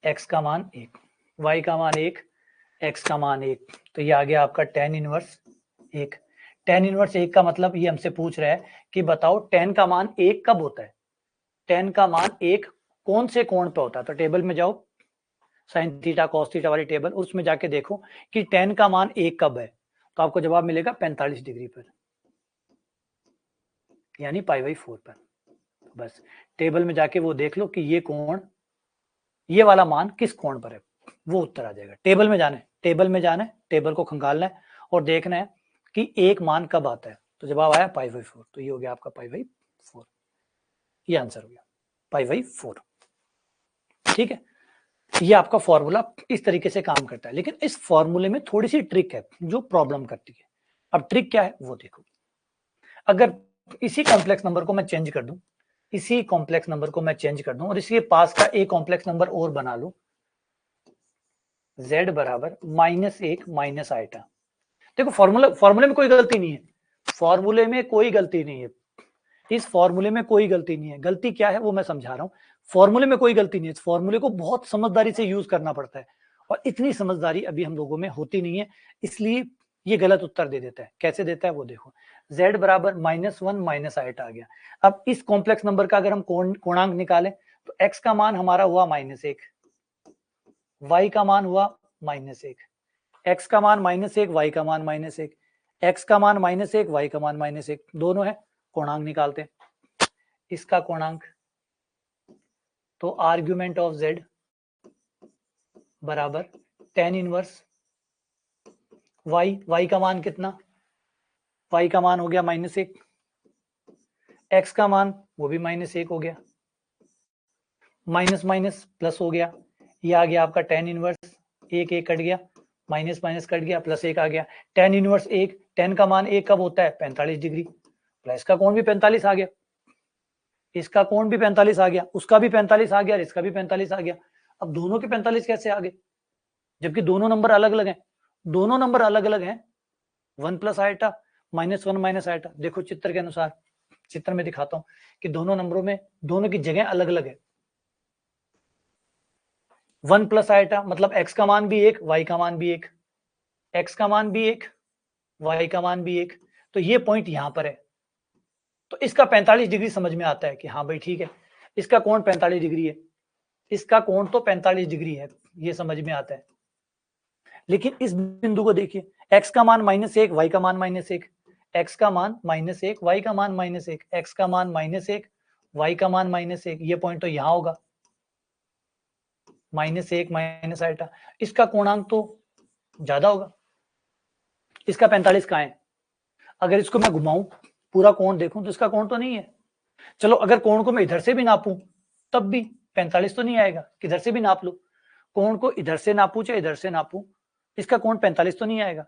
x का मान एक, y का मान एक, x का मान एक, तो ये आ गया आपका टेन इनवर्स एक। टेन इनवर्स एक का मतलब ये हमसे पूछ रहा है कि बताओ टेन का मान एक कब होता है, टेन का मान एक कौन से कोण पे होता है। तो टेबल में जाओ, साइन थीटा कॉस थीटा वाली टेबल, उसमें जाके देखो कि टेन का मान एक कब है, तो आपको जवाब मिलेगा 45 डिग्री पर, यानी π/4 पर। बस टेबल में जाके वो देख लो कि ये कोण, ये वाला मान किस कोण पर है, वो उत्तर आ जाएगा। टेबल में जाना है, टेबल में जाना है, टेबल को खंगालना है और देखना है कि एक मान कब आता है। तो जवाब आया π/4, तो ये हो गया आपका π/4, ये आंसर हो गया π/4। ठीक है, ये आपका फॉर्मूला इस तरीके से काम करता है, लेकिन इस फॉर्मूले में थोड़ी सी ट्रिक है जो प्रॉब्लम करती है। अब ट्रिक क्या है वो देखो, अगर इसी कॉम्प्लेक्स नंबर को मैं चेंज कर दूं, इसी कॉम्प्लेक्स नंबर को मैं चेंज कर दूं और इसके पास का एक कॉम्प्लेक्स नंबर और बना लूं, z बराबर -1 माइनस आइटा। देखो फॉर्मूले में कोई गलती नहीं है, फॉर्मूले में कोई गलती नहीं है, इस फॉर्मूले में कोई गलती नहीं है। गलती क्या है वो मैं समझा रहा हूं, फॉर्मूले में कोई गलती नहीं है, इस फॉर्मूले को बहुत समझदारी से यूज करना पड़ता है, और इतनी समझदारी अभी हम लोगों में होती नहीं है, इसलिए ये गलत उत्तर दे देता है। कैसे देता है वो देखो, z बराबर -1 माइनस आइटा आ गया। अब इस कॉम्प्लेक्स नंबर का अगर हम कोणांक निकालें, तो x का मान हमारा हुआ -1, y का मान हुआ -1, x का मान -1, y का मान -1, x का मान -1, y का मान -1, दोनों है, कोणांक निकालते हैं। इसका कोणांक, तो आर्ग्यूमेंट ऑफ z बराबर टेन इनवर्स y का मान कितना, y का मान हो गया -1, x का मान वो भी -1 हो गया, माइनस माइनस प्लस हो गया, ये आ गया आपका टेन इनवर्स, एक कट गया, माइनस माइनस कट गया, प्लस एक आ गया, टेन इनवर्स एक, टेन का मान एक कब होता है 45 डिग्री, प्लस का कोण भी 45 आ गया। इसका कोण भी 45 आ गया, उसका भी 45 आ गया और इसका भी 45 आ गया। अब दोनों के 45 कैसे आ गए, जबकि दोनों नंबर अलग अलग हैं। दोनों नंबर अलग अलग हैं, 1 प्लस आइटा -1 माइनस आइटा। देखो चित्र के अनुसार, चित्र में दिखाता हूं कि दोनों नंबरों में दोनों की जगह अलग अलग है। 1 प्लस आइटा मतलब x का मान भी 1, y का मान भी 1, x का मान भी 1, y का मान भी 1। तो ये पॉइंट यहां पर है, तो इसका 45 डिग्री समझ में आता है कि हाँ भाई ठीक है, इसका कोण 45 डिग्री है, इसका कोण तो 45 डिग्री है, ये समझ में आता है। लेकिन इस बिंदु को देखिए, x का मान -1, y का मान -1, x का मान -1, y का मान -1, x का मान -1, y का मान -1, ये पॉइंट तो यहां होगा, -1 माइनस आइटा। इसका कोणांक तो ज्यादा होगा, इसका 45 कहाँ है? अगर इसको मैं घुमाऊं, पूरा कोण देखूं तो इसका कोण तो नहीं है। चलो अगर कोण को मैं इधर से भी नापूं तब भी 45 तो नहीं आएगा, किधर से भी नाप लो, कोण को इधर से नापूं चाहे इधर से नापूं, इसका कोण 45 तो नहीं आएगा।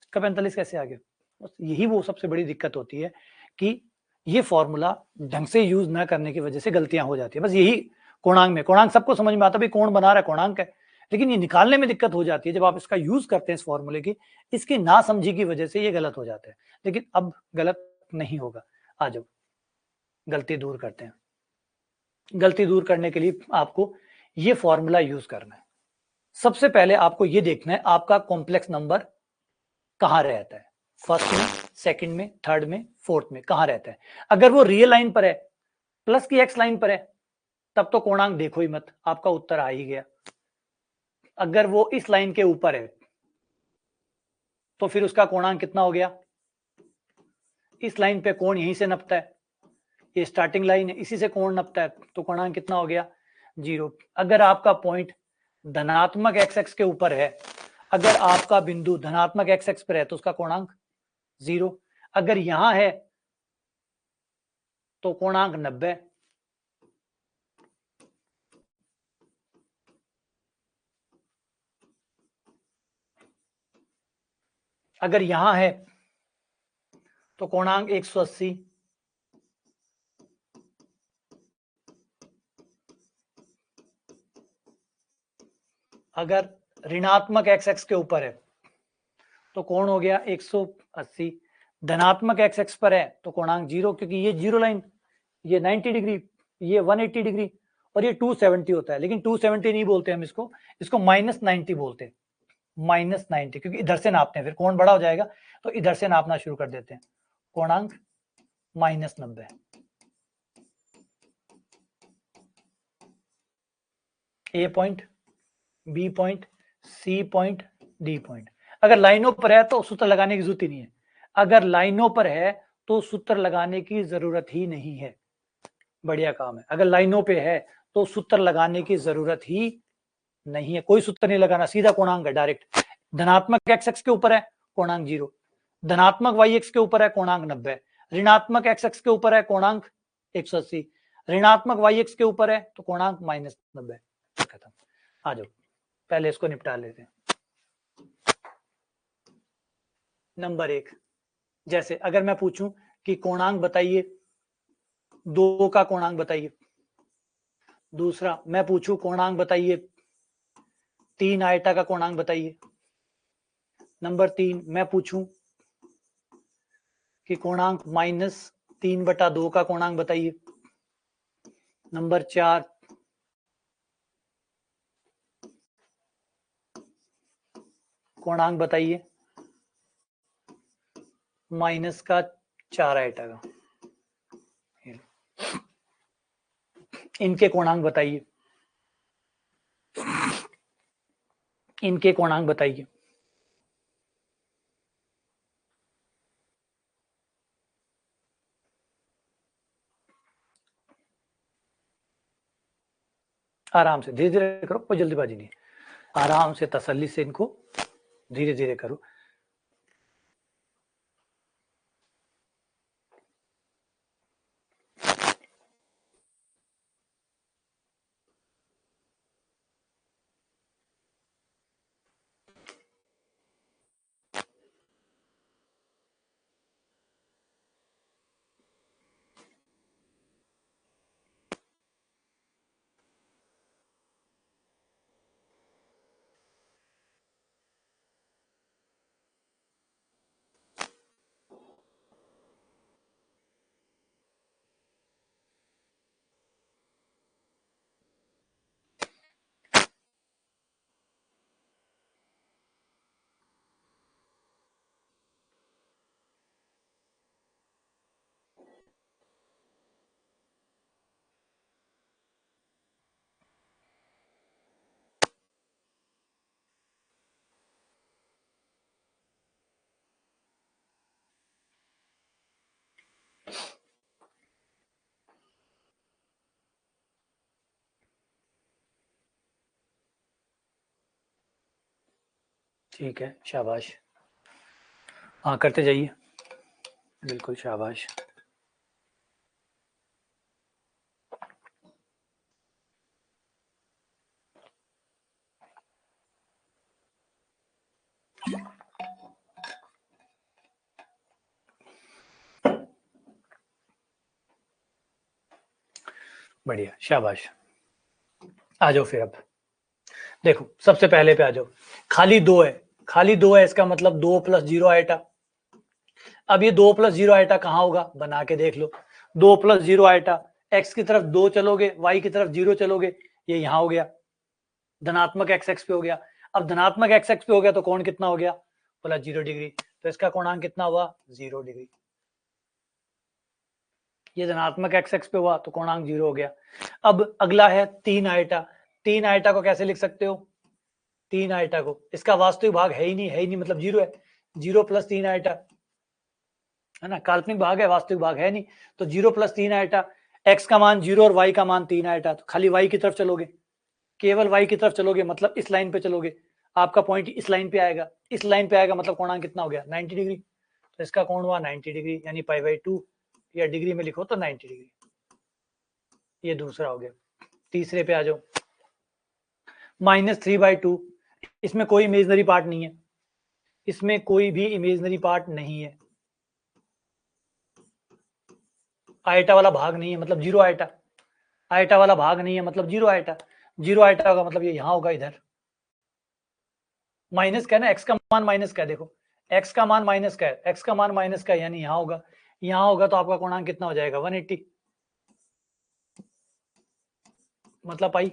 इसका 45 कैसे आ गया? बस यही वो सबसे बड़ी दिक्कत होती है कि ये फॉर्मूला ढंग से यूज ना करने की वजह से गलतियां हो जाती है। बस यही कोणांक में, कोणांक सबको समझ में आता है, कोण बना रहा है कोणांक है, लेकिन ये निकालने में दिक्कत हो जाती है जब आप इसका यूज करते हैं इस फॉर्मूले की, इसकी ना समझी की वजह से ये गलत हो जाता है। लेकिन अब गलत नहीं होगा। आ जाओ गलती दूर करते हैं। गलती दूर करने के लिए आपको ये फॉर्मूला यूज करना है। सबसे पहले आपको ये देखना है आपका कॉम्प्लेक्स नंबर कहां रहता है, फर्स्ट में, सेकंड में, थर्ड में, फोर्थ में कहां रहता है। अगर वो रियल लाइन पर है, प्लस की एक्स लाइन पर है, तब तो कोणांक देखो ही मत, आपका उत्तर आ ही गया। अगर वो इस लाइन के ऊपर है तो फिर उसका कोणांक कितना हो गया? इस लाइन पे कोण यहीं से नपता है, ये स्टार्टिंग लाइन है, इसी से कोण नपता है, तो कोणांक कितना हो गया? 0। अगर आपका पॉइंट धनात्मक एक्स एक्स के ऊपर है, अगर आपका बिंदु धनात्मक एक्स एक्स पर है तो उसका कोणांक 0। अगर यहां है तो कोणांक 90। अगर यहां है तो कोणांक 180। अगर ऋणात्मक एक्स एक्स के ऊपर है तो कोण हो गया 180। धनात्मक एक्स एक्स पर है तो कोणांक 0, क्योंकि ये 0 लाइन, ये 90 डिग्री, ये 180 डिग्री और ये 270 होता है। लेकिन 270 नहीं बोलते हम इसको, इसको -90 बोलते हैं, -90, क्योंकि इधर से नापते हैं, फिर कोण बड़ा हो जाएगा तो इधर से नापना शुरू कर देते हैं। कोणांक -90। A point, B point, C point, D point. अगर लाइनों पर है तो सूत्र लगाने की जरूरत ही नहीं है। अगर लाइनों पर है तो सूत्र लगाने की जरूरत ही नहीं है। बढ़िया काम है। अगर लाइनों पे है तो सूत्र लगाने की जरूरत ही नहीं है, कोई सूत्र नहीं लगाना, सीधा कोणांक है डायरेक्ट। धनात्मक एक्स एक्स के ऊपर है कोणांक 0, धनात्मक वाई एक्स के ऊपर है कोणांक 90, ऋणात्मक एक्स एक्स के ऊपर है कोणांक 180, ऋणात्मक वाई एक्स के ऊपर है तो कोणांक -90। खत्म। आ जाओ पहले इसको निपटा लेते हैं। नंबर 1, जैसे अगर मैं पूछूं कि कोणांक बताइए, 2 का कोणांक बताइए। दूसरा मैं पूछूं कोणांक बताइए 3 आइटा का कोणांक बताइए। नंबर 3 मैं पूछूं कि कोणांक -3/2 का कोणांक बताइए। नंबर 4 कोणांक बताइए -4 आइटा का। इनके कोणांक बताइए, इनके कोणांक बताइए। आराम से धीरे धीरे करो, कोई जल्दीबाजी नहीं, आराम से तसल्ली से इनको धीरे धीरे करो। ठीक है, शाबाश। हाँ, करते जाइए, बिल्कुल शाबाश। बढ़िया, शाबाश। आ जाओ फिर। अब देखो, सबसे पहले पे आ जाओ। खाली 2 है, खाली 2 है, इसका मतलब 2 + 0 आइटा। अब ये 2 + 0 आइटा कहाँ होगा, बना के देख लो। 2 + 0 आइटा, एक्स की तरफ 2 चलोगे, वाई की तरफ 0 चलोगे, ये यहां हो गया, धनात्मक एक्स एक्स पे हो गया। अब धनात्मक एक्स एक्स पे हो गया तो कोण कितना हो गया, बोला 0 डिग्री। तो इसका कोणांक कितना हुआ, 0 डिग्री। ये धनात्मक एक्स एक्स पे हुआ तो कोणांक 0 हो गया। अब अगला है 3 आइटा। 3 आइटा को कैसे लिख सकते हो, 3 आइटा को, इसका वास्तविक भाग है ही नहीं मतलब 0 है। 0 + 3 आइटा है ना, काल्पनिक भाग है, वास्तविक भाग है नहीं। तो 0 + 3 आइटा, एक्स का मान 0 और वाई का मान 3 आइटा। तो खाली वाई की तरफ चलोगे, केवल वाई की तरफ चलोगे, मतलब इस लाइन पे चलोगे, आपका पॉइंट इस लाइन पे आएगा। इस लाइन पे आएगा मतलब कोणांक कितना हो गया, 90 डिग्री। तो इसका कोण हुआ 90 डिग्री, यानी π/2, या डिग्री में लिखो तो 90 डिग्री। ये दूसरा हो गया। तीसरे पे आ जाओ, -3/2। इसमें कोई इमेजनरी पार्ट नहीं है, इसमें कोई भी इमेजनरी पार्ट नहीं है, आइटा वाला भाग नहीं है, मतलब 0 आइटा। आइटा वाला भाग नहीं है मतलब 0 आइटा। 0 आइटा होगा मतलब ये यहां होगा, इधर। माइनस का है ना, एक्स का मान माइनस का है, देखो एक्स का मान माइनस का है, एक्स का मान माइनस का है, यानी यहां होगा। यहां होगा तो आपका कोणांक कितना हो जाएगा, 180, मतलब पाई।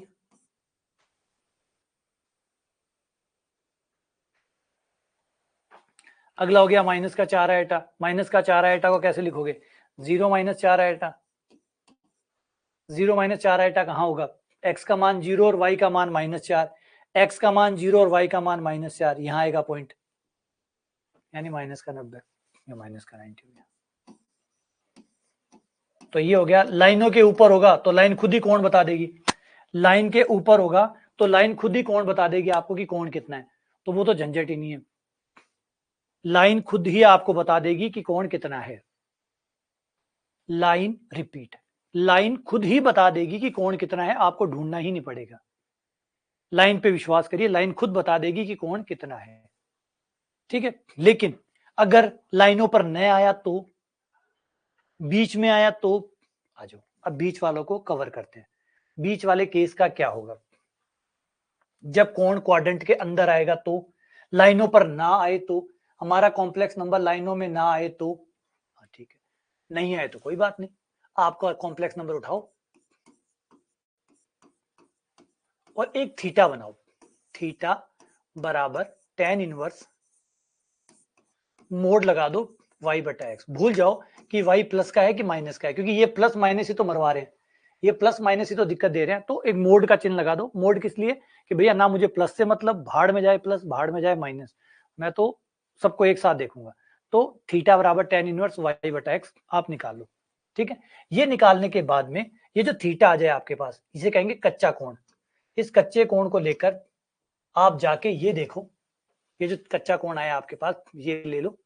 अगला हो गया -4 आइटा। -4 आइटा को कैसे लिखोगे, 0 - 4 आइटा। 0 - 4 आइटा कहाँ होगा, एक्स का मान 0 और वाई का मान -4। एक्स का मान 0 और वाई का मान -4, यहाँ आएगा पॉइंट, यानी -90 या -90 हो गया। तो ये हो गया। लाइनों के ऊपर होगा तो लाइन खुद ही कोण बता देगी, लाइन के ऊपर होगा तो लाइन खुद ही कोण बता देगी आपको कि कोण कितना है, तो वो तो झंझट ही नहीं है। लाइन खुद ही आपको बता देगी कि कोण कितना है। लाइन, रिपीट, लाइन खुद ही बता देगी कि कोण कितना है, आपको ढूंढना ही नहीं पड़ेगा। लाइन पे विश्वास करिए, लाइन खुद बता देगी कि कोण कितना है, ठीक है। लेकिन अगर लाइनों पर न आया तो, बीच में आया तो, आ जाओ अब बीच वालों को कवर करते हैं। बीच वाले केस का क्या होगा, जब कोण क्वाड्रेंट के अंदर आएगा तो, लाइनों पर ना आए तो, हमारा कॉम्प्लेक्स नंबर लाइनों में ना आए तो, ठीक है, नहीं आए तो कोई बात नहीं, आपका कॉम्प्लेक्स नंबर उठाओ और एक थीटा बनाओ। थीटा बराबर tan इनवर्स मोड लगा दो y/x। भूल जाओ कि y प्लस का है कि माइनस का है, क्योंकि ये प्लस माइनस ही तो मरवा रहे हैं, ये प्लस माइनस ही तो दिक्कत दे रहे हैं। तो एक मोड का चिन्ह लगा दो। मोड किस लिए, कि भैया ना मुझे प्लस से मतलब, भाड़ में जाए प्लस, भाड़ में जाए माइनस, मैं तो सबको एक साथ देखूंगा। तो थीटा बराबर tan इनवर्स y/x आप निकाल लो, ठीक है। ये निकालने के बाद में ये जो थीटा आ जाए आपके पास, इसे कहेंगे कच्चा कोण। इस कच्चे कोण को लेकर आप जाके ये देखो, ये जो कच्चा कोण आया आपके पास, ये ले लो,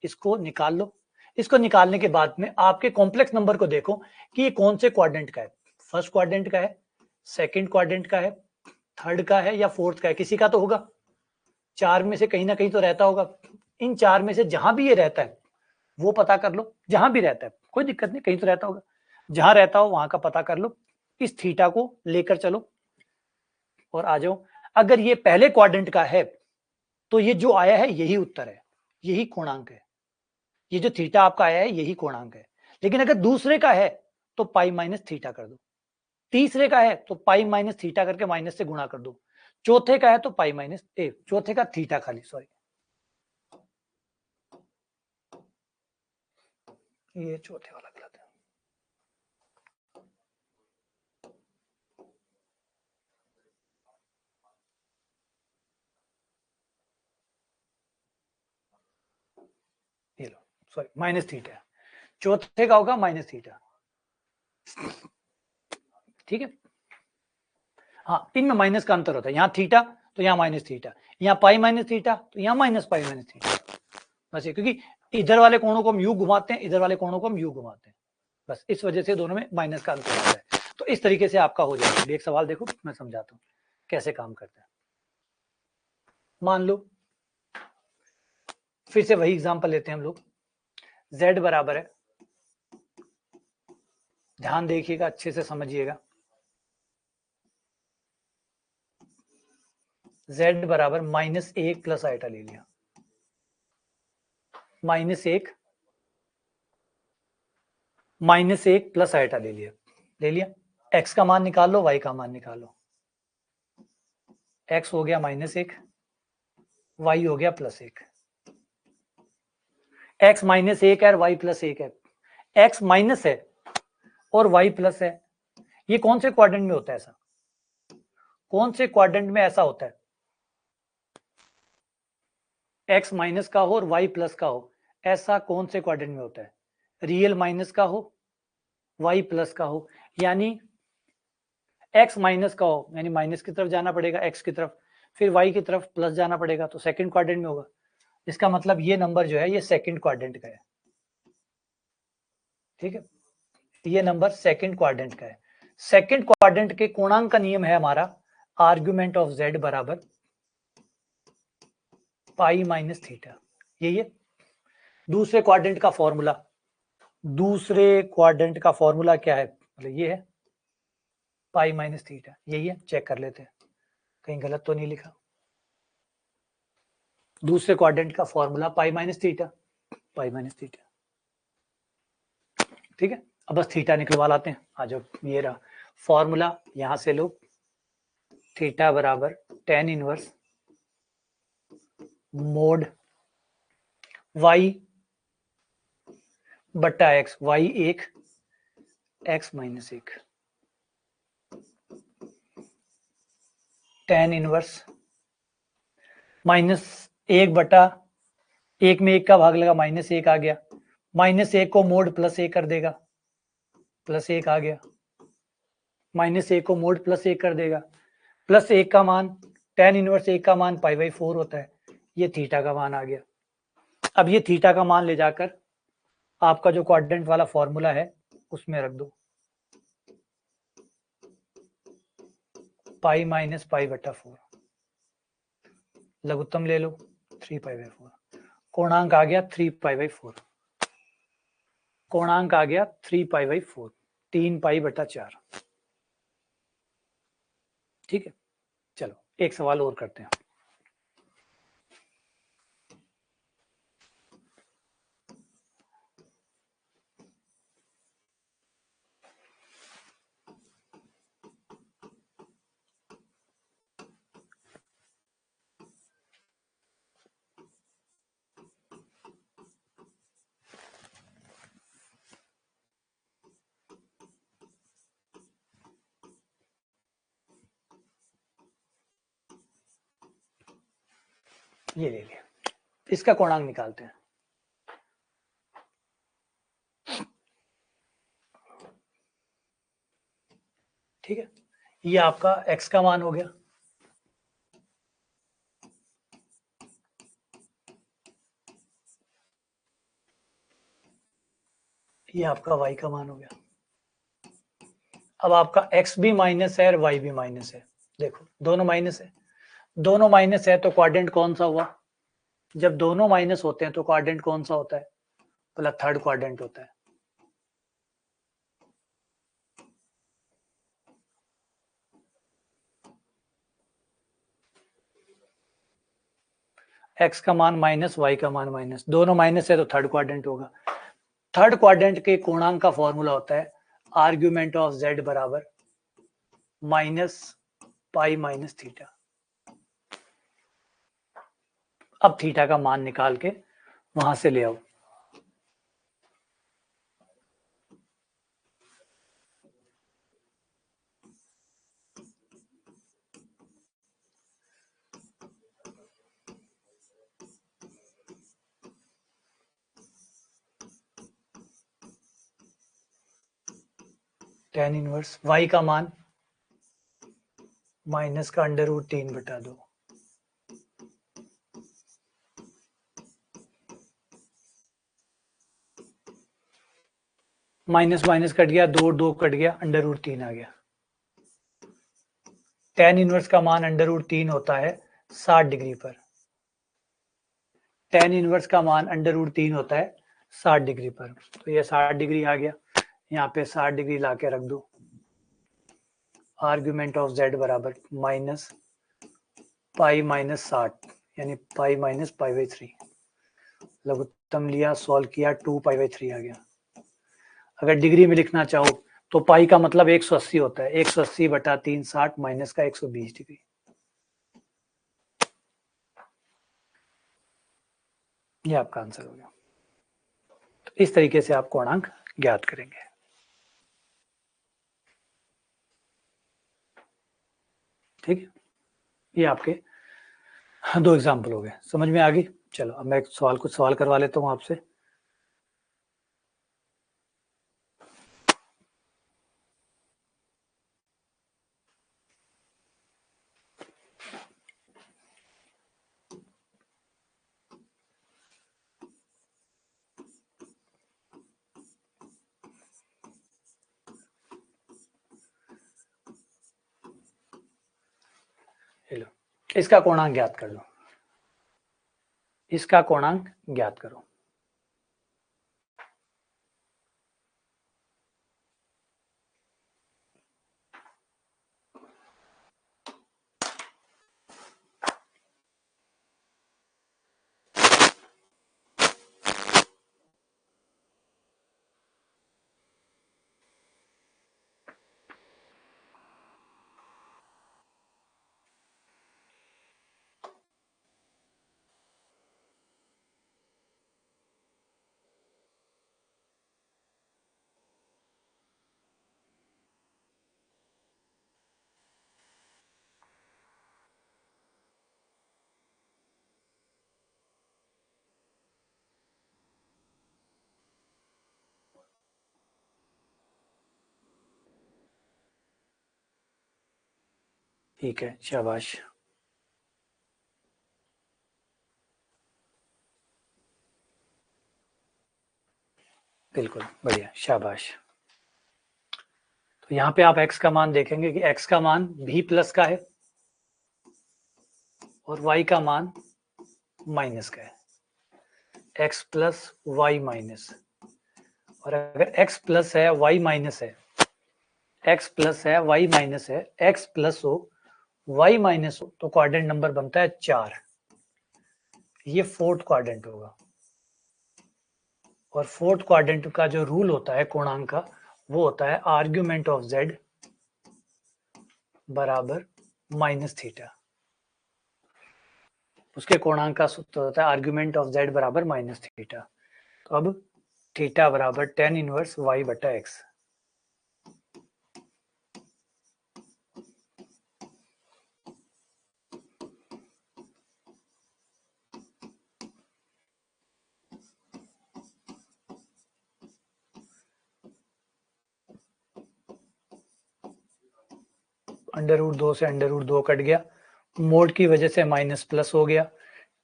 इसको निकाल लो। इसको निकालने के बाद में आपके कॉम्प्लेक्स नंबर को देखो कि ये कौन से क्वाड्रेंट का है, फर्स्ट क्वाड्रेंट का है, सेकंड क्वाड्रेंट का है, थर्ड का है या फोर्थ का है, किसी का तो होगा। चार में से कहीं ना कहीं तो रहता होगा। इन चार में से जहां भी ये रहता है वो पता कर लो, जहां भी रहता है कोई दिक्कत नहीं, कहीं तो रहता होगा, जहां रहता हो वहां का पता कर लो। इस थीटा को लेकर चलो और आ जाओ। अगर ये पहले क्वाड्रेंट का है तो ये जो आया है यही उत्तर है, यही कोणांक है। ये जो थीटा आपका आया है यही कोणांक है। लेकिन अगर दूसरे का है तो पाई माइनस थीटा कर दो, तीसरे का है तो पाई माइनस थीटा करके माइनस से गुणा कर दो, चौथे का है तो पाई माइनस चौथे का थीटा खाली, सॉरी, ये चौथे वाला गलत है। ये लो, सॉरी, माइनस थीटा, चौथे का होगा माइनस थीटा, ठीक है। हाँ, इनमें माइनस का अंतर होता है, यहाँ थीटा तो यहाँ माइनस थीटा, यहाँ पाई माइनस थीटा तो यहाँ माइनस पाई माइनस थीटा, बस ये, क्योंकि इधर वाले कोणों को हम यू घुमाते हैं, इधर वाले कोणों को हम यू घुमाते हैं, बस इस वजह से दोनों में माइनस का अंतर आता है। तो इस तरीके से आपका हो जाएगा। एक सवाल देखो, मैं समझाता हूँ कैसे काम करता है। मान लो फिर से वही एग्जांपल लेते हैं हम लोग, z बराबर है, ध्यान देखिएगा, अच्छे से समझिएगा, z बराबर -1 प्लस आइटा ले लिया, -1 प्लस आइटा ले लिया, x का मान निकाल लो, y का मान निकालो, x हो गया -1, y हो गया +1, x -1 है और y +1 है, x माइनस है और y प्लस है, ये कौन से क्वाड्रेंट में होता है ऐसा, कौन से क्वाड्रेंट में ऐसा होता है, x माइनस का हो और y प्लस का हो, ऐसा कौन से क्वाड्रेंट में होता है, रियल माइनस का हो y प्लस का हो, यानी x माइनस का हो यानी माइनस की तरफ जाना पड़ेगा x की तरफ, फिर y की तरफ प्लस जाना पड़ेगा, तो सेकंड क्वाड्रेंट में होगा। इसका मतलब ये नंबर जो है ये सेकंड क्वाड्रेंट का है, ठीक है, ये नंबर सेकंड क्वाड्रेंट का है। सेकंड क्वाड्रेंट के कोणांक का नियम है हमारा आर्गुमेंट ऑफ z बराबर पाई माइनस थीटा, यही है। दूसरे क्वाड्रेंट का फॉर्मूला, दूसरे क्वाड्रेंट का फॉर्मूला क्या है, मतलब ये है पाई माइनस थीटा, यही है। चेक कर लेते हैं कहीं गलत तो नहीं लिखा। दूसरे क्वाड्रेंट का formula pi minus theta, pi minus theta, ठीक है। अब बस थीटा निकलवा लाते हैं, आ जाओ, ये रहा फॉर्मूला, यहां से लो थीटा बराबर tan इनवर्स मोड y बट्टा x, y1 x -1, tan inverse -1 बटा 1 में 1 का भाग लगा, -1 आ गया, -1 को मोड +1 कर देगा, +1 आ गया, -1 को मोड +1 कर देगा, +1 का मान tan इनवर्स 1 का मान π/4 होता है, ये थीटा का मान आ गया। अब ये थीटा का मान ले जाकर आपका जो क्वाड्रेंट वाला फॉर्मूला है उसमें रख दो, पाई माइनस पाई बटा 4, लघुत्तम ले लो 3π/4, कोणांक आ गया 3π/4, कोणांक आ गया 3π/4, 3π/4, ठीक है। चलो एक सवाल और करते हैं। ये ले लिया, इसका कोणांक निकालते हैं, ठीक है। ये आपका x का मान हो गया, ये आपका y का मान हो गया। अब आपका x भी माइनस है और y भी माइनस है, देखो दोनों माइनस है, दोनों माइनस है तो क्वाड्रेंट कौन सा हुआ, जब दोनों माइनस होते हैं तो क्वाड्रेंट कौन सा होता है, बोला थर्ड क्वाड्रेंट होता है। x का मान माइनस, y का मान माइनस, दोनों माइनस है तो थर्ड क्वाड्रेंट होगा। थर्ड क्वाड्रेंट के कोणांक का फॉर्मूला होता है आर्ग्यूमेंट ऑफ z बराबर माइनस पाई माइनस थीटा। अब थीटा का मान निकाल के वहां से ले आओ, tan इनवर्स y का मान माइनस का √3/2, माइनस माइनस कट गया, 2 कट गया, √3 आ गया। tan इनवर्स का मान √3 होता है 60 डिग्री पर। tan इनवर्स का मान √3 होता है 60 डिग्री पर। तो ये 60 डिग्री आ गया, यहाँ पे 60 डिग्री ला के रख दो। आर्ग्यूमेंट ऑफ z बराबर माइनस पाई माइनस 60 यानी पाई माइनस पाई/3। लघुत्तम लिया, सॉल्व किया, 2 पाई/3 आ गया। अगर डिग्री में लिखना चाहो तो पाई का मतलब 180 होता है, 180 बटा 3 60 माइनस का 120 डिग्री। ये आपका आंसर हो गया। तो इस तरीके से आप कोणांक ज्ञात करेंगे। ठीक है, ये आपके 2 एग्जाम्पल हो गए, समझ में आ गई। चलो अब मैं कुछ सवाल करवा लेता हूँ आपसे। लो, इसका कोणांक ज्ञात कर लो, इसका कोणांक ज्ञात करो। ठीक है, शाबाश, बिल्कुल बढ़िया, शाबाश। तो यहाँ पे आप x का मान देखेंगे कि x का मान भी प्लस का है और y का मान माइनस का है, x प्लस वाई माइनस। और अगर x प्लस है y माइनस है, x प्लस है y माइनस है, x प्लस हो y माइनस हो तो क्वाड्रेंट नंबर बनता है 4। ये फोर्थ क्वाड्रेंट होगा। और फोर्थ क्वाड्रेंट का जो रूल होता है कोणांक का, वो होता है आर्ग्यूमेंट ऑफ z बराबर माइनस थीटा। उसके कोणांक का सूत्र होता है आर्ग्यूमेंट ऑफ z बराबर माइनस थीटा। तो अब थीटा बराबर tan इनवर्स y बटा x। √2 से √2 कट गया, मोड की वजह से माइनस प्लस हो गया,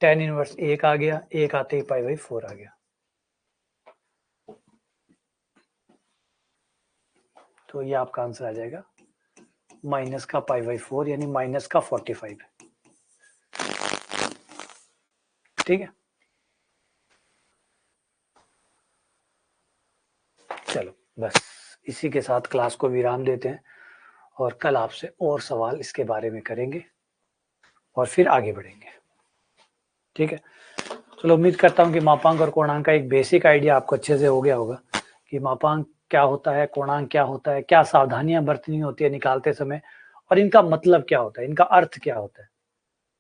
tan इनवर्स 1 आ गया, 1 आते ही पाई/4 आ गया। तो ये आपका आंसर आ जाएगा माइनस का पाई/4 यानी माइनस का 45। ठीक है, चलो बस इसी के साथ क्लास को विराम देते हैं और कल आपसे और सवाल इसके बारे में करेंगे और फिर आगे बढ़ेंगे। ठीक है, चलो उम्मीद करता हूँ कि मापांक और कोणांक का एक बेसिक आइडिया आपको अच्छे से हो गया होगा कि मापांक क्या होता है, कोणांक क्या होता है, क्या सावधानियां बरतनी होती है निकालते समय, और इनका मतलब क्या होता है, इनका अर्थ क्या होता है।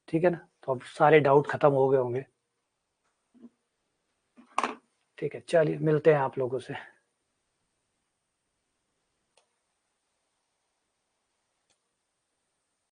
ठीक है ना, तो अब सारे डाउट खत्म हो गए होंगे। ठीक है, चलिए मिलते हैं आप लोगों से।